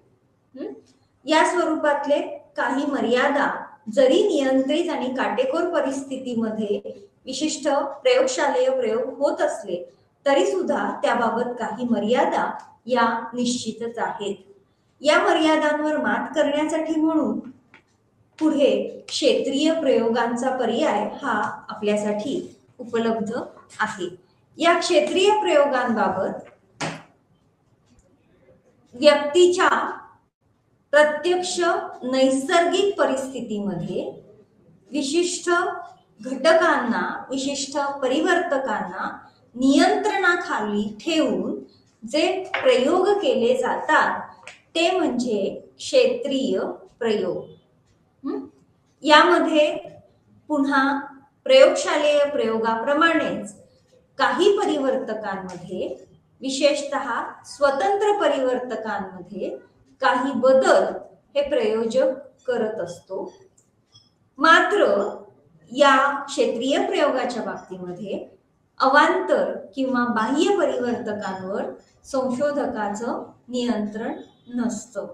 या स्वरूपातले काही मर्यादा जरी नियंत्रित आणि काटेकोर परिस्थितीमध्ये विशिष्ट प्रयोगशालेय प्रयोग होत असले तरी सुद्धा त्याबाबत काही मर्यादा या निश्चितच आहेत. या मर्यादांवर मात करण्यासाठी म्हणून पुढे क्षेत्रीय प्रयोगांचा पर्याय हा आपल्यासाठी उपलब्ध आहे. या क्षेत्रीय प्रयोगांबाबत व्यक्तीच्या प्रत्यक्ष नैसर्गिक परिस्थितीमध्ये विशिष्ट घटकांना, विशिष्ट परिवर्तकांना नियंत्रणाखाली ठेवून जे प्रयोग केले जातात ते म्हणजे क्षेत्रीय प्रयोग. यामध्ये पुन्हा प्रयोगशालेय प्रयोगाप्रमाणेच काही परिवर्तकांमध्ये, विशेषतः स्वतंत्र परिवर्तकांमध्ये काही बदल हे प्रयोजक करत असतो. मात्र या क्षेत्रीय प्रयोगाच्या बाबतीमध्ये अवांतर किंवा बाह्य परिवर्तकांवर संशोधकाचं नियंत्रण नसतं.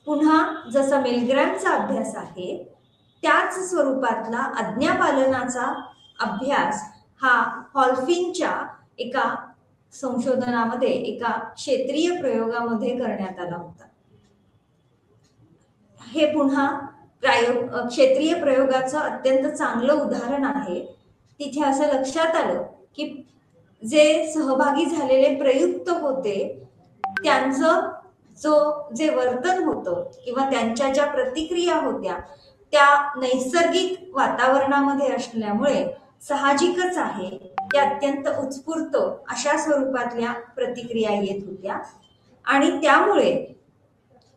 पुन्हा जसा मिलग्रॅमचा अभ्यास आहे त्याच स्वरूपातला आज्ञापालनाचा अभ्यास हा हॉल्फिनच्या एका संशोधनामध्ये, एका क्षेत्रीय प्रयोगामध्ये करण्यात आला होता. हे पुन्हा क्षेत्रीय प्रयोगाचं अत्यंत चांगलं उदाहरण आहे. तिथे असं लक्षात आलं की जे सहभागी झालेले प्रयुक्त होते त्यांचं जे वर्तन होतं किंवा त्यांच्या ज्या प्रतिक्रिया होत्या त्या नैसर्गिक वातावरणामध्ये असल्यामुळे साहजिकच आहे त्या अत्यंत उत्स्फूर्त अशा स्वरूपातल्या प्रतिक्रिया येत होत्या. आणि त्यामुळे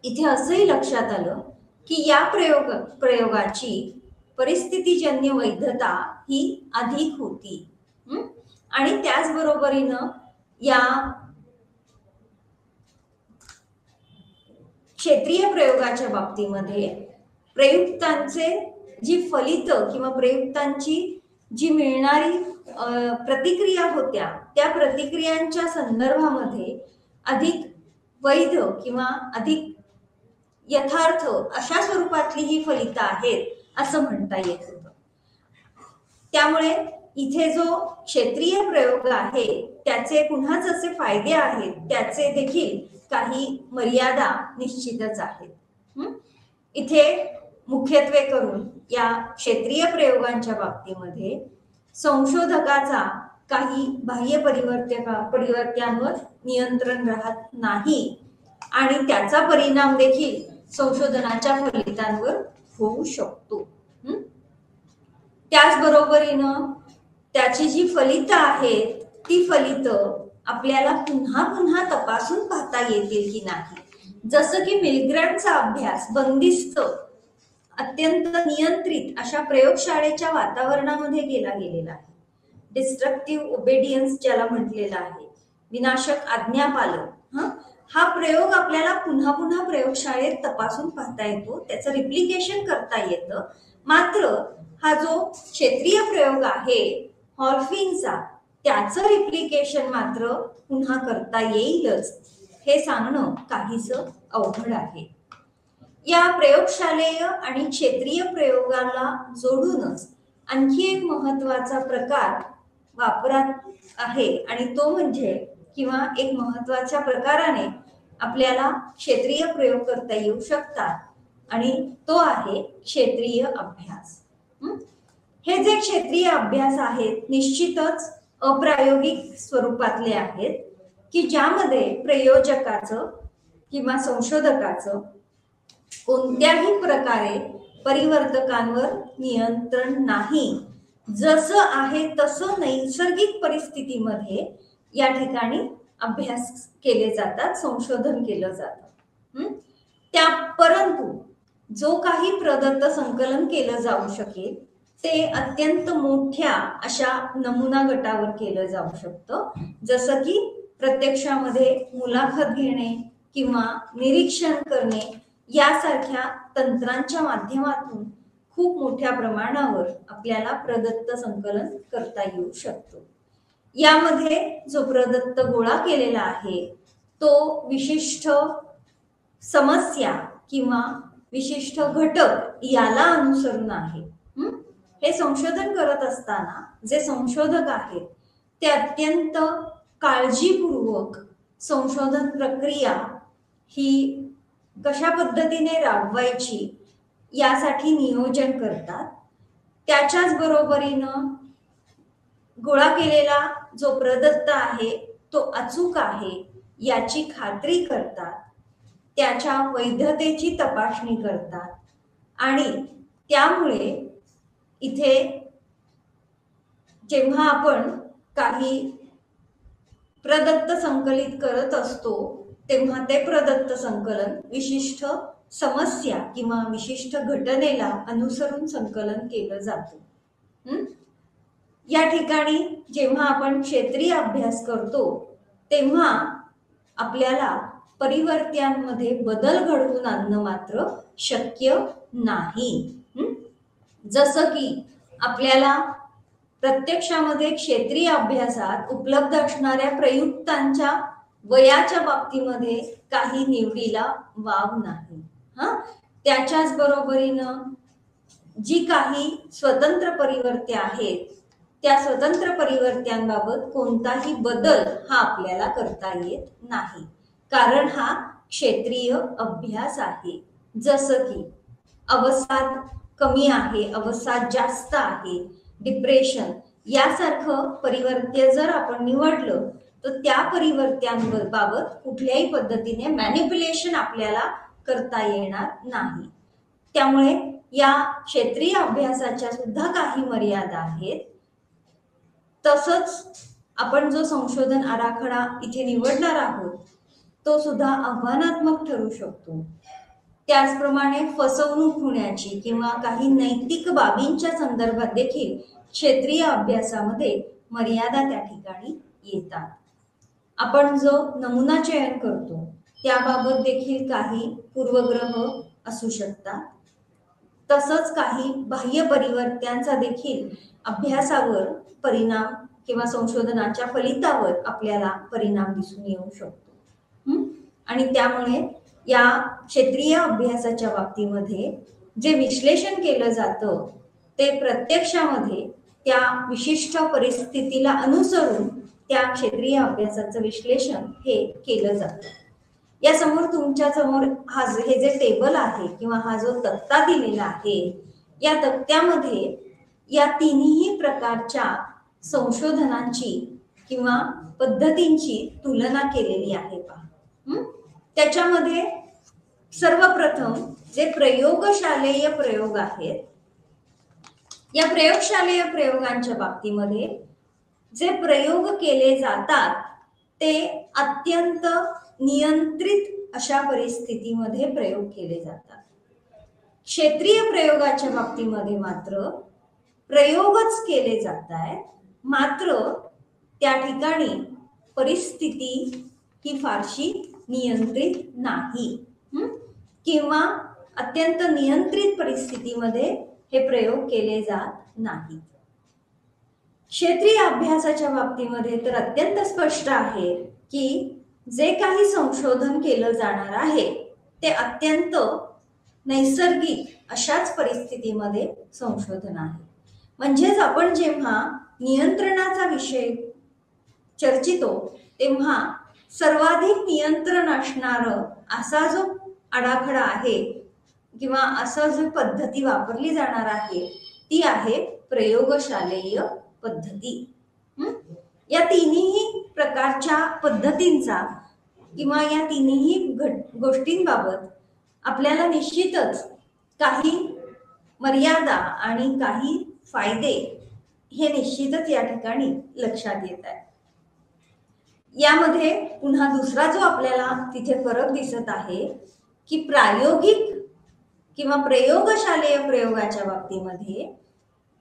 इथे असंही लक्षात आलं की या प्रयोगाची परिस्थितीजन्य वैधता ही अधिक होती. आणि त्याचबरोबरीनं या क्षेत्रीय प्रयोगाच्या बाबतीमध्ये प्रयुक्तांचे जी फलित किंवा प्रयुक्तांची जी मिळणारी प्रतिक्रिया होत्या त्या प्रतिक्रियांच्या संदर्भामध्ये अधिक वैध किंवा अधिक यथार्थ अशा स्वरूपातली ही फलितं आहेत असं म्हणता येत होतं. त्यामुळे इथे जो क्षेत्रीय प्रयोग आहे त्याचे पुन्हा जसे फायदे आहेत त्याचे देखील काही मर्यादा निश्चितच आहेत. इथे मुख्यत्वे करून या क्षेत्रीय प्रयोगांच्या बाबतीमध्ये संशोधकाचा काही बाह्य परिवर्त्यांवर नियंत्रण राहत नाही आणि त्याचा परिणाम देखील संशोधनाच्या फलितांवर होऊ शकतो. त्याचबरोबरीनं त्याची जी फलितं आहेत ती फलितं आपल्याला पुन्हा पुन्हा तपासून पाहता येतील की नाही. जसं की मिलग्रॅमचा अभ्यास बंदिस्त अत्यंत नियंत्रित अशा प्रयोगशाळेच्या वातावरणामध्ये केला गेलेला आहे. डिस्ट्रक्टिव्ह ओबेडियन्स ज्याला म्हटलेलं आहे, विनाशक आज्ञापालन. हा प्रयोग आपल्याला पुन्हा पुन्हा प्रयोगशाळेत तपासून पाहता येतो, त्याचं रिप्लिकेशन करता येतं. मात्र हा जो क्षेत्रीय प्रयोग आहे हॉर्फिंगचा, त्याचं रिप्लिकेशन मात्र पुन्हा करता येईलच हे सांगणं काहीसं अवघड आहे. या प्रयोगशालेय आणि क्षेत्रीय प्रयोगाला जोडूनच आणखी एक महत्वाचा प्रकार वापरात आहे आणि तो म्हणजे किंवा एक महत्वाच्या प्रकाराने आपल्याला क्षेत्रीय प्रयोग करता येऊ शकतात आणि तो आहे क्षेत्रीय अभ्यास. हे जे क्षेत्रीय अभ्यास आहेत निश्चितच अप्रायोगिक स्वरूपातले आहेत की ज्यामध्ये प्रयोजकाचं किंवा संशोधकाचं कोणत्याही प्रकारे परिवर्तकांवर नियंत्रण नाही. जसं आहे तसं नैसर्गिक परिस्थितीमध्ये या ठिकाणी अभ्यास केले जातात, संशोधन केलं जातं. परंतु जो काही प्रदत्त संकलन केलं जाऊ शकेल ते अत्यंत मोठ्या अशा नमुना गटावर केलं जाऊ शकतं. जसं की प्रत्यक्षामध्ये मुलाखत घेणे किंवा निरीक्षण करणे यासारख्या तंत्रांच्या माध्यमातून खूप मोठ्या प्रमाणावर आपल्याला प्रदत्त संकलन करता येऊ शकतो. यामध्ये जो प्रदत्त गोळा केलेला आहे तो विशिष्ट समस्या किंवा विशिष्ट घटक याला अनुसरून आहे. हे संशोधन करत असताना जे संशोधक आहेत ते अत्यंत काळजीपूर्वक संशोधन प्रक्रिया ही कशा पद्धतीने राबवायची यासाठी नियोजन करतात. त्याच्याच बरोबरीनं गोळा केलेला जो प्रदत्त आहे तो अचूक आहे याची खात्री करतात, त्याच्या वैधतेची तपासणी करतात आणि त्यामुळे इथे जेव्हा आपण काही प्रदत्त संकलित करत असतो तेव्हा ते प्रदत्त संकलन विशिष्ट समस्या किंवा विशिष्ट घटनेला अनुसरून संकलन केलं जातं. या ठिकाणी जेव्हा आपण क्षेत्रीय अभ्यास करतो तेव्हा आपल्याला परिवर्त्यांमध्ये बदल घडवून आणणं मात्र शक्य नाही. जसं की आपल्याला प्रत्यक्षामध्ये क्षेत्रीय अभ्यासात उपलब्ध असणाऱ्या प्रयुक्तांच्या वयाच्या बाबतीमध्ये काही निवडीला वाव नाही. त्याच्याच बरोबरीनं जी काही स्वतंत्र परिवर्ते आहेत त्या स्वतंत्र परिवर्त्यांबाबत कोणताही बदल हा आपल्याला करता येत नाही, कारण हा क्षेत्रीय अभ्यास आहे. जसं की अवसाद कमी आहे, अवसाद जास्त आहे, डिप्रेशन यासारखं परिवर्त्य जर आपण निवडलं तर त्या परिवर्त्यांबाबत कुठल्याही पद्धतीने मॅनिप्युलेशन आपल्याला करता येणार नाही. त्यामुळे या क्षेत्रीय अभ्यासाच्या सुद्धा काही मर्यादा आहेत. तसंच आपण जो संशोधन आराखडा इथे निवडणार आहोत तो सुद्धा आव्हानात्मक ठरू शकतो. त्याचप्रमाणे फसवणूक होण्याची किंवा काही नैतिक बाबींच्या संदर्भात देखील क्षेत्रीय अभ्यासामध्ये मर्यादा त्या ठिकाणी येतात. आपण जो नमुना चयन करतो त्याबाबत देखील काही पूर्वग्रह असू शकतात. तसंच काही बाह्य परिवर्त्यांचा देखील अभ्यासावर परिणाम किंवा संशोधनाच्या फलितावर आपल्याला परिणाम दिसून येऊ शकतो. आणि त्यामुळे या क्षेत्रीय अभ्यासाच्या बाबतीमध्ये जे विश्लेषण केलं जातं ते प्रत्यक्षामध्ये त्या विशिष्ट परिस्थितीला अनुसरून त्या क्षेत्रीय अभ्यासाचं विश्लेषण हे केलं जातं. या समोर तुमच्या समोर हे जे टेबल आहे किंवा हा जो तक्ता दिलेला आहे, या तक्त्यामध्ये या तिन्ही प्रकारच्या संशोधनांची किंवा पद्धतींची तुलना केलेली आहे पहा। त्याच्यामध्ये सर्वप्रथम जे प्रयोगशालेय प्रयोग आहेत, या प्रयोगशालेय प्रयोगांच्या बाबतीमध्ये जे प्रयोग केले जातात ते अत्यंत नियंत्रित अशा परिस्थितीमध्ये प्रयोग केले जातात। क्षेत्रीय प्रयोगाच्या बाबतीमध्ये मात्र प्रयोगच केले जात आहेत, मात्र त्या ठिकाणी परिस्थिती ही फारशी नियंत्रित नाही किंवा अत्यंत नियंत्रित परिस्थितीमध्ये हे प्रयोग केले जात नाहीत। क्षेत्रीय अभ्यासाच्या बाबतीमध्ये तर अत्यंत स्पष्ट आहे की जे काही संशोधन केलं जाणार आहे ते अत्यंत नैसर्गिक अशाच परिस्थितीमध्ये संशोधन आहे। म्हणजेच आपण जेव्हा नियंत्रणाचा विषय चर्चितो तेव्हा सर्वाधिक नियंत्रण असणारं असा जो आराखडा आहे किंवा असं जो पद्धती वापरली जाणार आहे ती आहे प्रयोगशालेय पद्धती। या तिन्ही प्रकारच्या पद्धतींचा किंवा या तिन्ही गोष्टींबाबत आपल्याला निश्चितच काही मर्यादा आणि काही फायदे हे निश्चितच या ठिकाणी लक्षात येत आहे। यामध्ये पुन्हा दुसरा जो आपल्याला तिथे फरक दिसत आहे की प्रायोगिक किंवा प्रयोगशालेय प्रयोगाच्या बाबतीमध्ये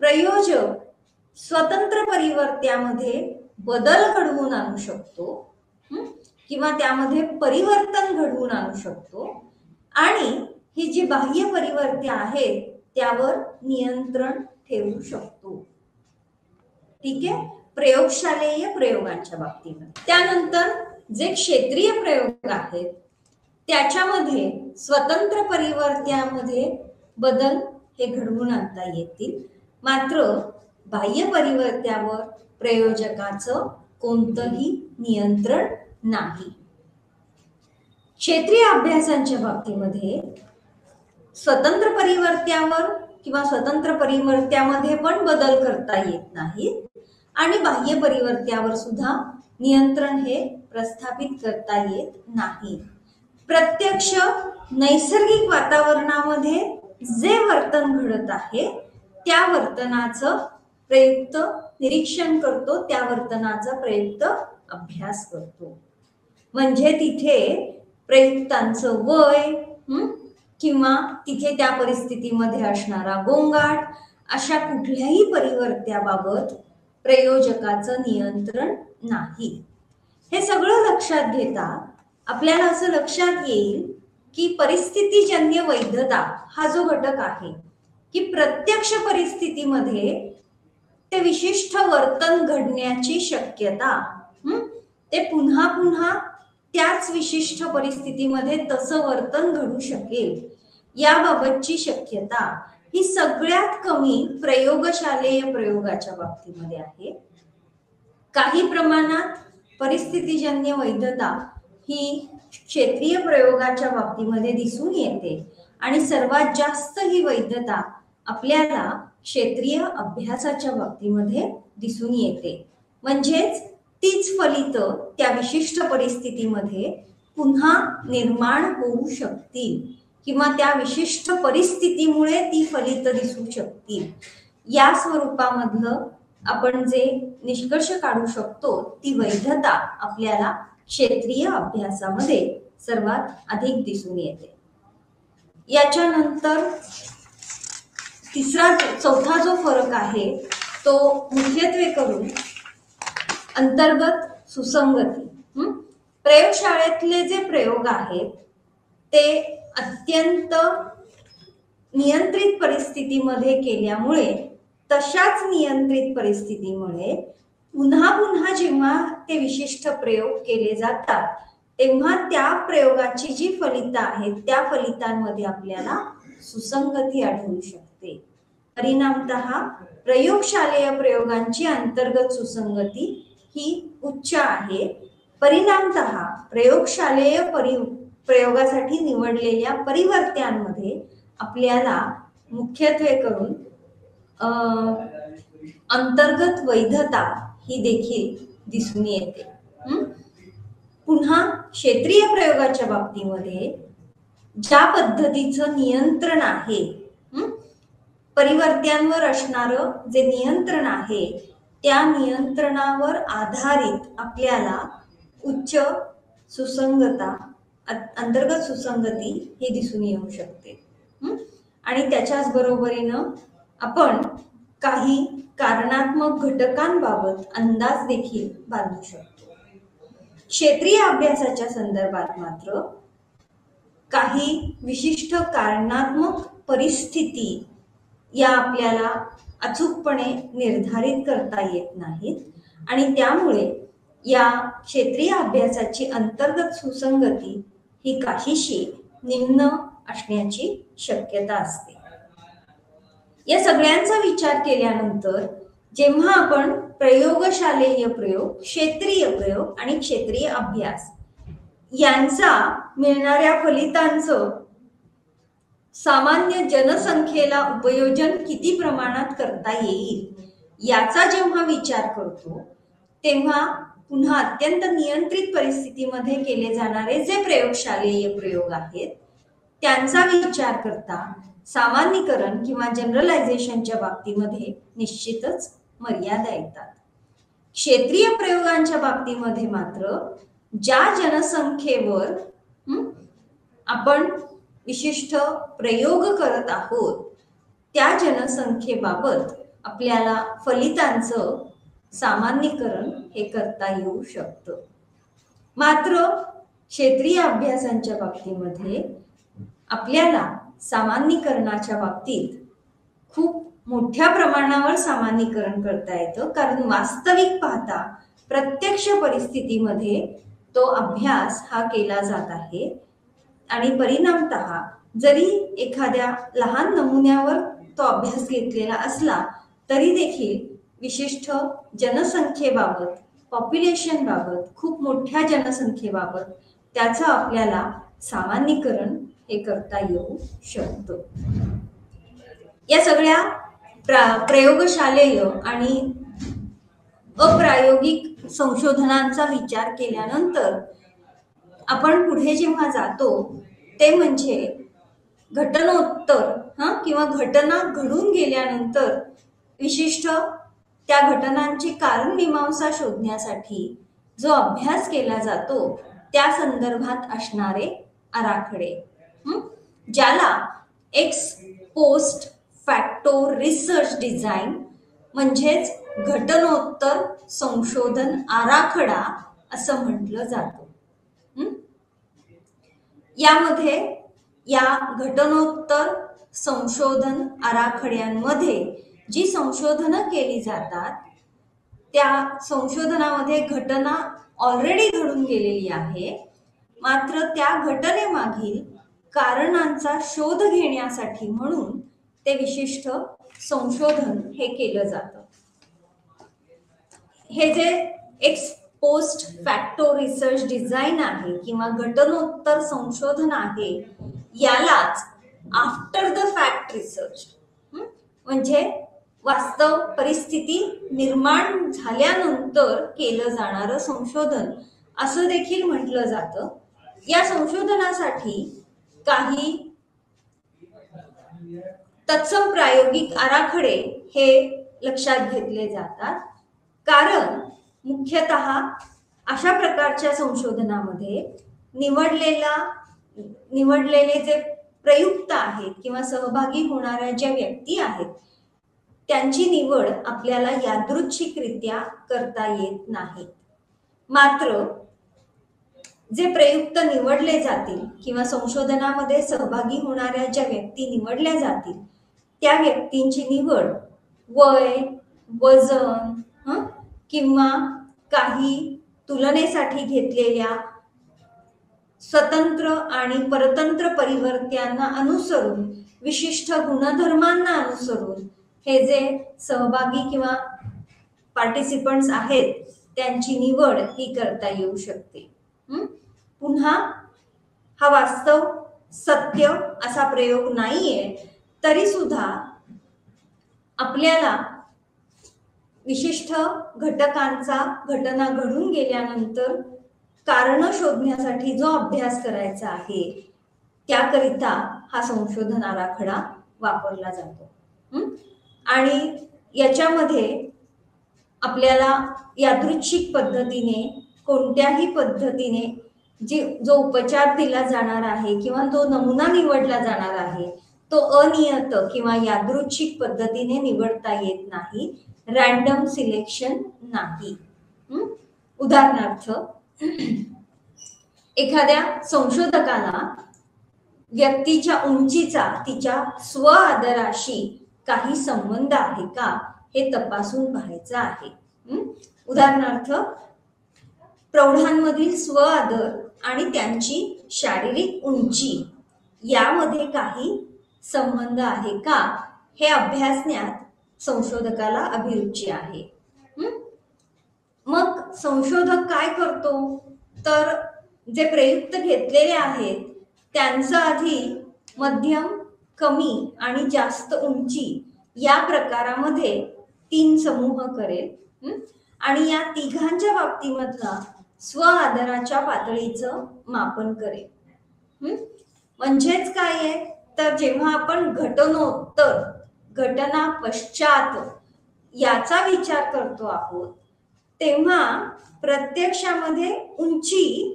प्रयोजक स्वतंत्र परिवर्त्यामध्ये बदल घडवून आणू शकतो किंवा त्यामध्ये परिवर्तन घडवून आणू शकतो आणि ही जी बाह्य परिवर्त्य आहेत त्यावर नियंत्रण ठेवू शकतो। ठीक आहे, प्रयोगशालेय प्रयोगांच्या बाबतीमध्ये। त्यानंतर जे क्षेत्रीय प्रयोग आहेत त्याच्यामध्ये स्वतंत्र परिवर्त्यामध्ये बदल हे घडवून आणता येतील, मात्र बाह्य परिवर्त्यावर प्रयोजकाचं कोणतंही नियंत्रण नाही। क्षेत्रीय अभ्यासांच्या बाबतीमध्ये स्वतंत्र परिवर्त्यावर किंवा स्वतंत्र परिवर्त्यामध्ये पण बदल करता येत नाहीत आणि बाह्य परिवर्त्यावर सुद्धा नियंत्रण हे प्रस्थापित करता येत नाही। प्रत्यक्ष नैसर्गिक वातावरणामध्ये जे वर्तन घडत आहे त्या वर्तनाचं प्रयुक्त निरीक्षण करतो, त्या वर्तनाचा प्रयुक्त अभ्यास करतो। म्हणजे तिथे प्रयुक्तांचं वय किंवा तिथे त्या परिस्थितीमध्ये असणारा गोंगाट अशा कुठल्याही परिवर्त्याबाबत प्रयोजकाचं नियंत्रण नाही। हे सगळं लक्षात घेता आपल्याला असं लक्षात येईल की परिस्थितीजन्य वैधता हा जो घटक आहे की प्रत्यक्ष परिस्थितीमध्ये ते विशिष्ट वर्तन घडण्याची शक्यता ते पुन्हा पुन्हा त्याच विशिष्ट परिस्थितीमध्ये तसं वर्तन घडू शकेल याबाबतची शक्यता ही सगळ्यात कमी प्रयोगशालेय प्रयोगाच्या बाबतीमध्ये आहे। काही प्रमाणात परिस्थितीजन्य वैधता ही क्षेत्रीय प्रयोगाच्या बाबतीमध्ये दिसून येते आणि सर्वात जास्त ही वैधता आपल्याला क्षेत्रीय अभ्यासाच्या बाबतीमध्ये दिसून येते। म्हणजेच तीच फलितं त्या विशिष्ट परिस्थितीमध्ये पुन्हा निर्माण होऊ शकतील किंवा त्या विशिष्ट परिस्थितीमुळे ती फलितं दिसू शकतील। या स्वरूपामधलं आपण जे निष्कर्ष काढू शकतो ती वैधता आपल्याला क्षेत्रीय अभ्यासामध्ये सर्वात अधिक दिसून येते। याच्यानंतर चौथा जो फरक आहे तो मुख्यत्वे करून अंतर्गत सुसंगती। प्रयोगशाळेतले जे प्रयोग आहेत ते अत्यंत नियंत्रित परिस्थितीमध्ये केल्यामुळे तशाच नियंत्रित परिस्थितीमुळे पुन्हा पुन्हा जेव्हा ते विशिष्ट प्रयोग केले जातात तेव्हा त्या प्रयोगाची जी फलितं आहेत त्या फलितांमध्ये आपल्याला सुसंगती आढळू शकते। परिणामतः प्रयोगशालेय प्रयोगांची अंतर्गत सुसंगती ही उच्च आहे। परिणामतः प्रयोगशालेय प्रयोगासाठी निवडलेल्या परिवर्त्यांमध्ये आपल्याला मुख्यत्वे करून अंतर्गत वैधता ही देखील दिसून येते. पुन्हा क्षेत्रीय प्रयोगाच्या बाबतीमध्ये ज्या पद्धतीचं नियंत्रण आहे, परिवर्त्यांवर असणारं जे नियंत्रण आहे, त्या नियंत्रणावर आधारित आपल्याला उच्च सुसंगता, अंतर्गत सुसंगती हे दिसून येऊ शकते. आणि त्याच्याच बरोबरीनं आपण काही कारणात्मक घटकांबाबत अंदाज देखील बांधू शकतो. क्षेत्रीय अभ्यासाच्या संदर्भात मात्र काही विशिष्ट कारणात्मक परिस्थिती या आपल्याला अचूकपणे निर्धारित करता येत नाहीत आणि त्यामुळे या क्षेत्रीय अभ्यासाची अंतर्गत सुसंगती ही काहीशी निम्न असण्याची शक्यता असते. या सगळ्यांचा विचार केल्यानंतर जेव्हा आपण प्रयोगशालेय प्रयोग, क्षेत्रीय प्रयोग आणि क्षेत्रीय अभ्यास यांचा मिळणाऱ्या फलितांचं सामान्य जनसंख्येला उपयोजन किती प्रमाणात करता येईल याचा जेव्हा विचार करतो, तेव्हा पुन्हा अत्यंत नियंत्रित परिस्थितीमध्ये केले जाणारे जे प्रयोगशालेय प्रयोग आहेत त्यांचा विचार करता सामान्यीकरण किंवा जनरलायझेशनच्या बाबतीमध्ये निश्चितच मर्यादा येतात. क्षेत्रीय प्रयोगांच्या बाबतीमध्ये मात्र ज्या जनसंख्येवर आपण विशिष्ट प्रयोग करत आहोत त्या जनसंख्येबाबत आपल्याला फलितांचं सामान्यीकरण हे करता येऊ शकतं. मात्र क्षेत्रीय अभ्यासांच्या बाबतीमध्ये आपल्याला सामान्यीकरणाच्या बाबतीत खूप मोठ्या प्रमाणावर सामान्यीकरण करता येतं, कारण वास्तविक पाहता प्रत्यक्ष परिस्थितीमध्ये तो अभ्यास हा केला जात आहे आणि परिणामतः जरी एखाद्या लहान नमुन्यावर तो अभ्यास घेतलेला असला तरी देखील विशिष्ट जनसंख्येबाबत, पॉप्युलेशन बाबत, खूप मोठ्या जनसंख्येबाबत त्याचं आपल्याला सामान्यीकरण हे करता येऊ शकतं. या सगळ्या प्रयोगशालेय आणि अप्रायोगिक संशोधनांचा विचार केल्यानंतर आपण पुढे जेव्हा जातो ते म्हणजे घटनोत्तर किंवा घटना घडून गेल्यानंतर विशिष्ट त्या घटनांची कारण मीमांसा शोधण्यासाठी जो अभ्यास केला जातो त्या संदर्भात असणारे आराखडे, ज्याला x post facto research design म्हणजेच घटनोत्तर संशोधन आराखडा असं म्हटलं जातं. यामध्ये या घटनोत्तर संशोधन आराखड्यांमध्ये जी संशोधनं केली जातात त्या संशोधनामध्ये घटना ऑलरेडी घडून गेलेली आहे, मात्र त्या घटनेमागील कारणांचा शोध घेण्यासाठी म्हणून ते विशिष्ट संशोधन हे केलं जातं. हे जे x post facto research design आहे किंवा घटनोत्तर संशोधन आहे यालाच आफ्टर द फॅक्ट रिसर्च म्हणजे वास्तव परिस्थिती निर्माण झाल्यानंतर केलं जाणारं संशोधन असं देखील म्हटलं जातं. या संशोधनासाठी काही तत्सम प्रायोगिक आराखडे हे लक्षात घेतले जातात, कारण मुख्यतः अशा प्रकारच्या संशोधनामध्ये निवडलेले जे प्रयुक्त आहेत किंवा सहभागी होणाऱ्या ज्या व्यक्ती आहेत त्यांची निवड आपल्याला यादृच्छिकरित्या करता येत नाही. मात्र जे प्रयुक्त निवडले जातील किंवा संशोधनामध्ये सहभागी होणाऱ्या ज्या व्यक्ती निवडल्या जातील त्या व्यक्तींची निवड वय, वजन किंवा काही तुलनेसाठी घेतलेल्या स्वतंत्र आणि परतंत्र परिवर्त्यांना अनुसरून, विशिष्ट गुणधर्मांना अनुसरून हे जे सहभागी किंवा पार्टिसिपंट्स आहेत त्यांची निवड ही करता येऊ शकते. पुन्हा हा वास्तव सत्य असा प्रयोग नाहीये, तरी सुद्धा आपल्याला विशिष्ट घटकांचा घटना घडून गेल्यानंतर कारण शोधण्यासाठी जो अभ्यास करायचा आहे त्याकरिता हा संशोधन आराखडा वापरला जातो। आणि याच्यामध्ये आपल्याला यादृच्छिक पद्धतीने कोणत्याही पद्धतीने जो उपचार दिला जाणार आहे किंवा जो नमुना निवडला जाणार आहे तो अनियत किंवा यादृच्छिक पद्धतीने निवडता येत नाही, रॅन्डम सिलेक्शन नाही। उदाहरणार्थ, एखाद्या संशोधकाला व्यक्तीच्या उंचीचा तिच्या स्व आदराशी काही संबंध आहे का हे तपासून पाहायचं आहे। उदाहरणार्थ, प्रौढांमधील स्व आदर आणि त्यांची शारीरिक उंची यामध्ये काही संबंध आहे का हे अभ्यासण्यात संशोधकाला अभिरुची आहे। मग संशोधक काय करतो तर जे प्रयुक्त घेतलेले आहेत त्यांचं आधी मध्यम, कमी आणि जास्त उंची या प्रकारामध्ये 3 समूह करेल आणि या तिघांच्या बाबतीमधला स्व आदराच्या पातळीचं मापन करेल। म्हणजेच काय आहे तर जेव्हा आपण घटनोत्तर, घटना पश्चात याचा विचार करतो आहोत तेव्हा प्रत्यक्षामध्ये उंची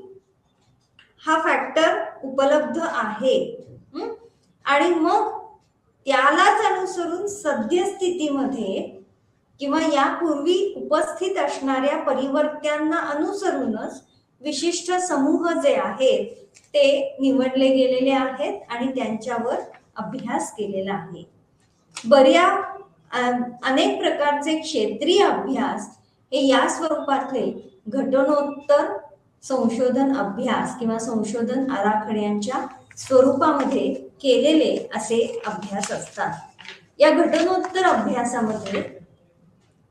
हा फॅक्टर उपलब्ध आहे आणि मग त्यालाच अनुसरून सद्यस्थितीमध्ये किंवा यापूर्वी उपस्थित असणाऱ्या परिवर्त्यांना अनुसरूनच विशिष्ट समूह जे आहेत ते निवडले गेलेले आहेत आणि त्यांच्यावर अभ्यास केलेला आहे। अनेक प्रकारचे क्षेत्रीय अभ्यास हे या स्वरूपातले घटनोत्तर संशोधन अभ्यास किंवा संशोधन आराखड्यांच्या स्वरूपामध्ये केलेले असे अभ्यास असतात। या घटनोत्तर अभ्यासामध्ये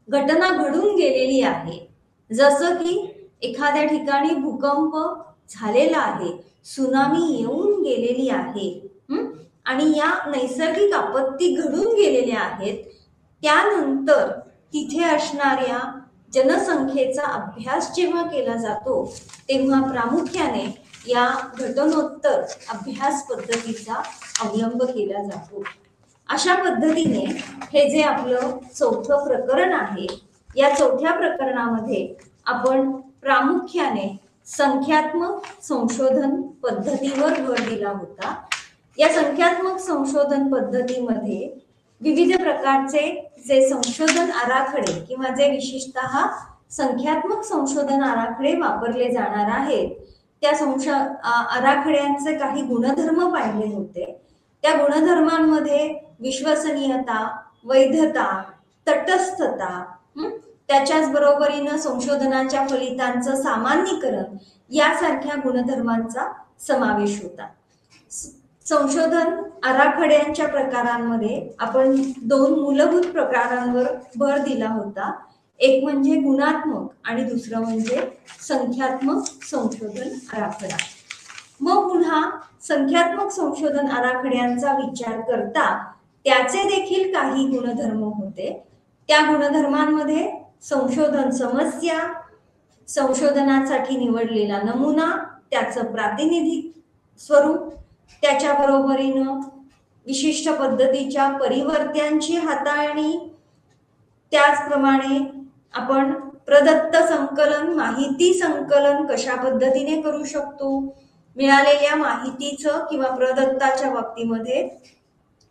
घटना घडून गेलेली आहे, जसं की एखाद्या ठिकाणी भूकंप झालेला आहे, सुनामी येऊन गेलेली आहे आणि या नैसर्गिक आपत्ती घडून गेलेल्या आहेत, त्यानंतर तिथे असणाऱ्या जनसंख्येचा अभ्यास जेव्हा केला जातो तेव्हा प्रामुख्याने या घटनोत्तर अभ्यास पद्धतीचा अवलंब केला जातो। अशा पद्धतीने हे जे आपलं चौथं प्रकरण आहे या चौथ्या प्रकरणामध्ये आपण प्रामुख्याने संख्यात्मक संशोधन पद्धतीवर भर दिला होता। या संख्यात्मक संशोधन पद्धतीमध्ये विविध प्रकारचे जे संशोधन आराखडे किंवा जे विशेषतः संख्यात्मक संशोधन आराखडे वापरले जाणार आहेत त्या आराखड्यांचे काही गुणधर्म पाहिले होते। त्या गुणधर्मांमध्ये विश्वसनीयता, वैधता, तटस्थता, त्याच्याच बरोबरीनं संशोधनाच्या फलितांचं सामान्यीकरण यासारख्या गुणधर्मांचा समावेश होता। संशोधन आराखड्यांच्या प्रकारांमध्ये आपण 2 मूलभूत प्रकारांवर भर दिला होता, एक म्हणजे गुणात्मक आणि दुसरं म्हणजे संख्यात्मक संशोधन आराखडा। मग पुन्हा संख्यात्मक संशोधन आराखड्यांचा विचार करता त्याचे देखील काही गुणधर्म होते। त्या गुणधर्मांमध्ये संशोधन समस्या, संशोधनासाठी निवडलेला नमुना, त्याचं प्रातिनिधिक स्वरूप, त्याच्या बरोबरीनं विशिष्ट पद्धतीच्या परिवर्त्यांची हाताळणी, त्याचप्रमाणे आपण प्रदत्त संकलन, माहिती संकलन कशा पद्धतीने करू शकतो, मिळालेल्या माहितीचं किंवा प्रदत्ताच्या बाबतीमध्ये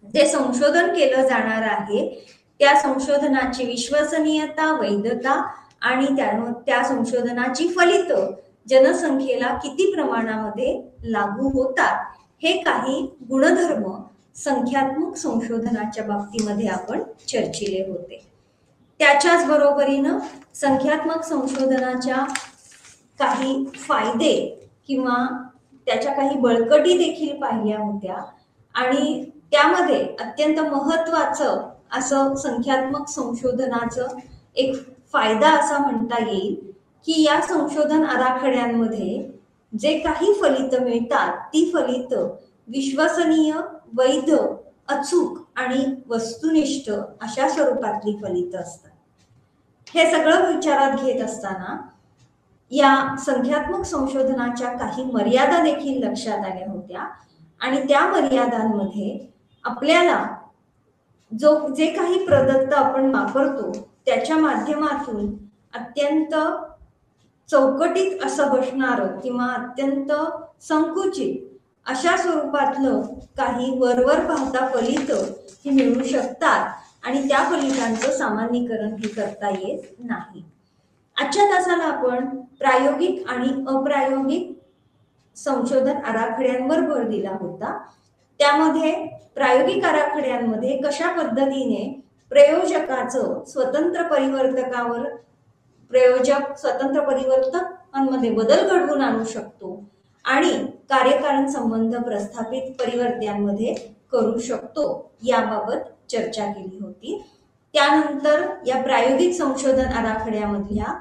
जे संशोधन केलं जाणार आहे त्या संशोधनाची विश्वसनीयता, वैधता आणि त्या संशोधनाची फलित जनसंख्येला किती प्रमाणामध्ये लागू होतात हे काही गुणधर्म संख्यात्मक संशोधनाच्या बाबतीमध्ये आपण चर्चिले होते। त्याच्याच बरोबरीनं संख्यात्मक संशोधनाच्या काही फायदे किंवा त्याच्या काही बळकटी देखील पाहिल्या होत्या आणि त्यामध्ये अत्यंत महत्त्वाचं असं संख्यात्मक संशोधनाचं एक फायदा असा म्हणता येईल की या संशोधन आराखड्यांमध्ये जे काही फलित मिळतात ती फलित विश्वसनीय, वैध, अचूक आणि वस्तुनिष्ठ अशा स्वरूपातली फलित असतात. हे सगळं विचारात घेत असताना या संख्यात्मक संशोधनाच्या काही मर्यादा देखील लक्षात आल्या होत्या आणि त्या मर्यादांमध्ये आपल्याला जे काही प्रदत्त आपण वापरतो त्याच्या माध्यमातून अत्यंत चौकटीत असं बसणारं किंवा अत्यंत संकुचित अशा स्वरूपातलं काही वरवर पाहता फलित ही मिळू शकतात आणि त्या फलितांचं सामान्यीकरण हे करता येत नाही. आजच्या तासाला आपण प्रायोगिक आणि अप्रायोगिक संशोधन आराखड्यांवर भर दिला होता. त्यामध्ये प्रायोगिक आराखड्यांमध्ये कशा पद्धतीने प्रयोजकाचं स्वतंत्र परिवर्तकांमध्ये बदल घडवून आणू शकतो आणि कार्यकारण संबंध प्रस्थापित परिवर्त्यांमध्ये करू शकतो याबाबत चर्चा केली होती. त्यानंतर या प्रायोगिक संशोधन आराखड्यामधल्या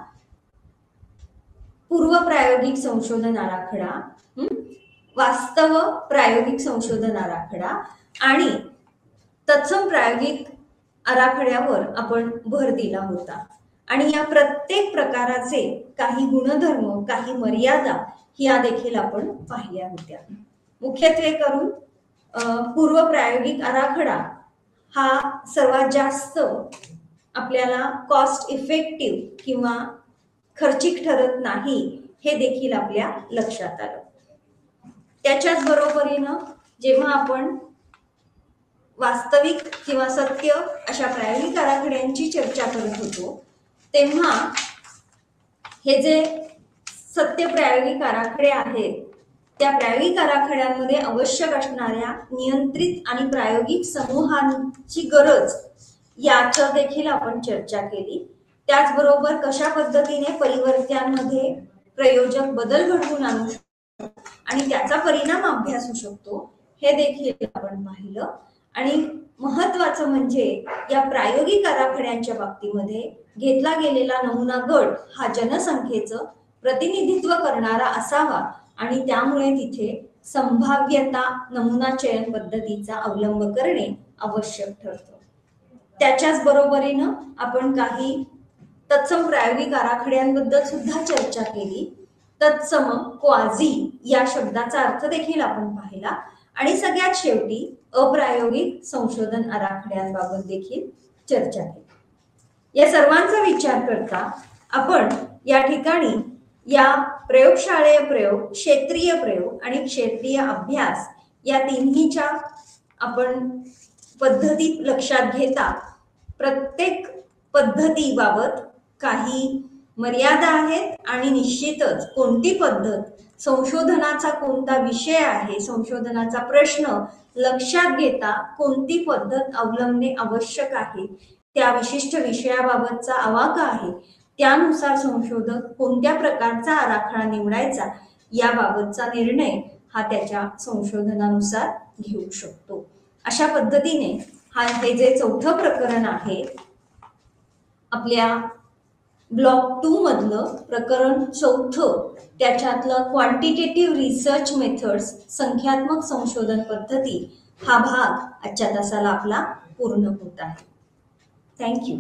पूर्व प्रायोगिक संशोधन आराखडा, वास्तव प्रायोगिक संशोधन आराखडा आणि तत्सम प्रायोगिक आराखड्यावर आपण भर दिला होता आणि या प्रत्येक प्रकाराचे काही गुणधर्म, काही मर्यादा या देखील आपण पाहिल्या होत्या. मुख्यत्वे करून पूर्व प्रायोगिक आराखडा हा सर्वात जास्त आपल्याला कॉस्ट इफेक्टिव्ह किंवा खर्चिक ठरत नाही हे देखील आपल्या लक्षात आलं. त्याच्याच बरोबरीनं जेव्हा आपण वास्तविक किंवा सत्य अशा प्रायोगिक आराखड्यांची चर्चा करत होतो तेव्हा हे जे सत्य प्रायोगिक आराखडे आहेत त्या प्रायोगिक आराखड्यांमध्ये आवश्यक असणाऱ्या नियंत्रित आणि प्रायोगिक समूहांची गरज याचं देखील आपण चर्चा केली. त्याचबरोबर कशा पद्धतीने परिवर्त्यांमध्ये प्रयोजक बदल घडवून आणू शकतो आणि त्याचा परिणाम अभ्यासू शकतो हे देखील आपण पाहिलं. आणि महत्वाचं म्हणजे या प्रायोगिक आराखड्यांच्या बाबतीमध्ये घेतला गेलेला नमुना गट हा जनसंख्येचं प्रतिनिधित्व करणारा असावा आणि त्यामुळे तिथे संभाव्यता नमुना चयन पद्धतीचा अवलंब करणे आवश्यक ठरतं. त्याच्याच बरोबरीनं आपण काही तत्सम प्रायोगिक आराखड्यांबद्दल सुद्धा चर्चा केली. तत्सम, क्वाझी या शब्दाचा अर्थ देखील आपण पाहिला आणि सगळ्यात शेवटी अप्रायोगिक संशोधन आराखड्यांबाबत देखील चर्चा केली. या सर्वांचा विचार करता आपण या ठिकाणी या प्रयोगशाळेय प्रयोग, क्षेत्रीय प्रयोग आणि क्षेत्रीय अभ्यास या तिन्हीच्या आपण पद्धती लक्षात घेता प्रत्येक पद्धतीबाबत काही मर्यादा आहेत आणि निश्चितच कोणती पद्धत, संशोधनाचा कोणता विषय आहे, संशोधनाचा प्रश्न लक्षात घेता कोणती पद्धत अवलंबणे आवश्यक आहे, त्या विशिष्ट विषयाबाबतचा आवाका आहे, त्यानुसार संशोधक कोणत्या प्रकारचा आराखडा निवडायचा याबाबतचा निर्णय हा त्याच्या संशोधनानुसार घेऊ शकतो. अशा पद्धतीने हे जे चौथं प्रकरण आहे आपल्या ब्लॉक 2 मधलं प्रकरण चौथं त्याच्यातलं क्वांटिटेटिव्ह रिसर्च मेथड्स संख्यात्मक संशोधन पद्धती हा भाग आजच्या तासाला आपला पूर्ण होत आहे. थँक्यू.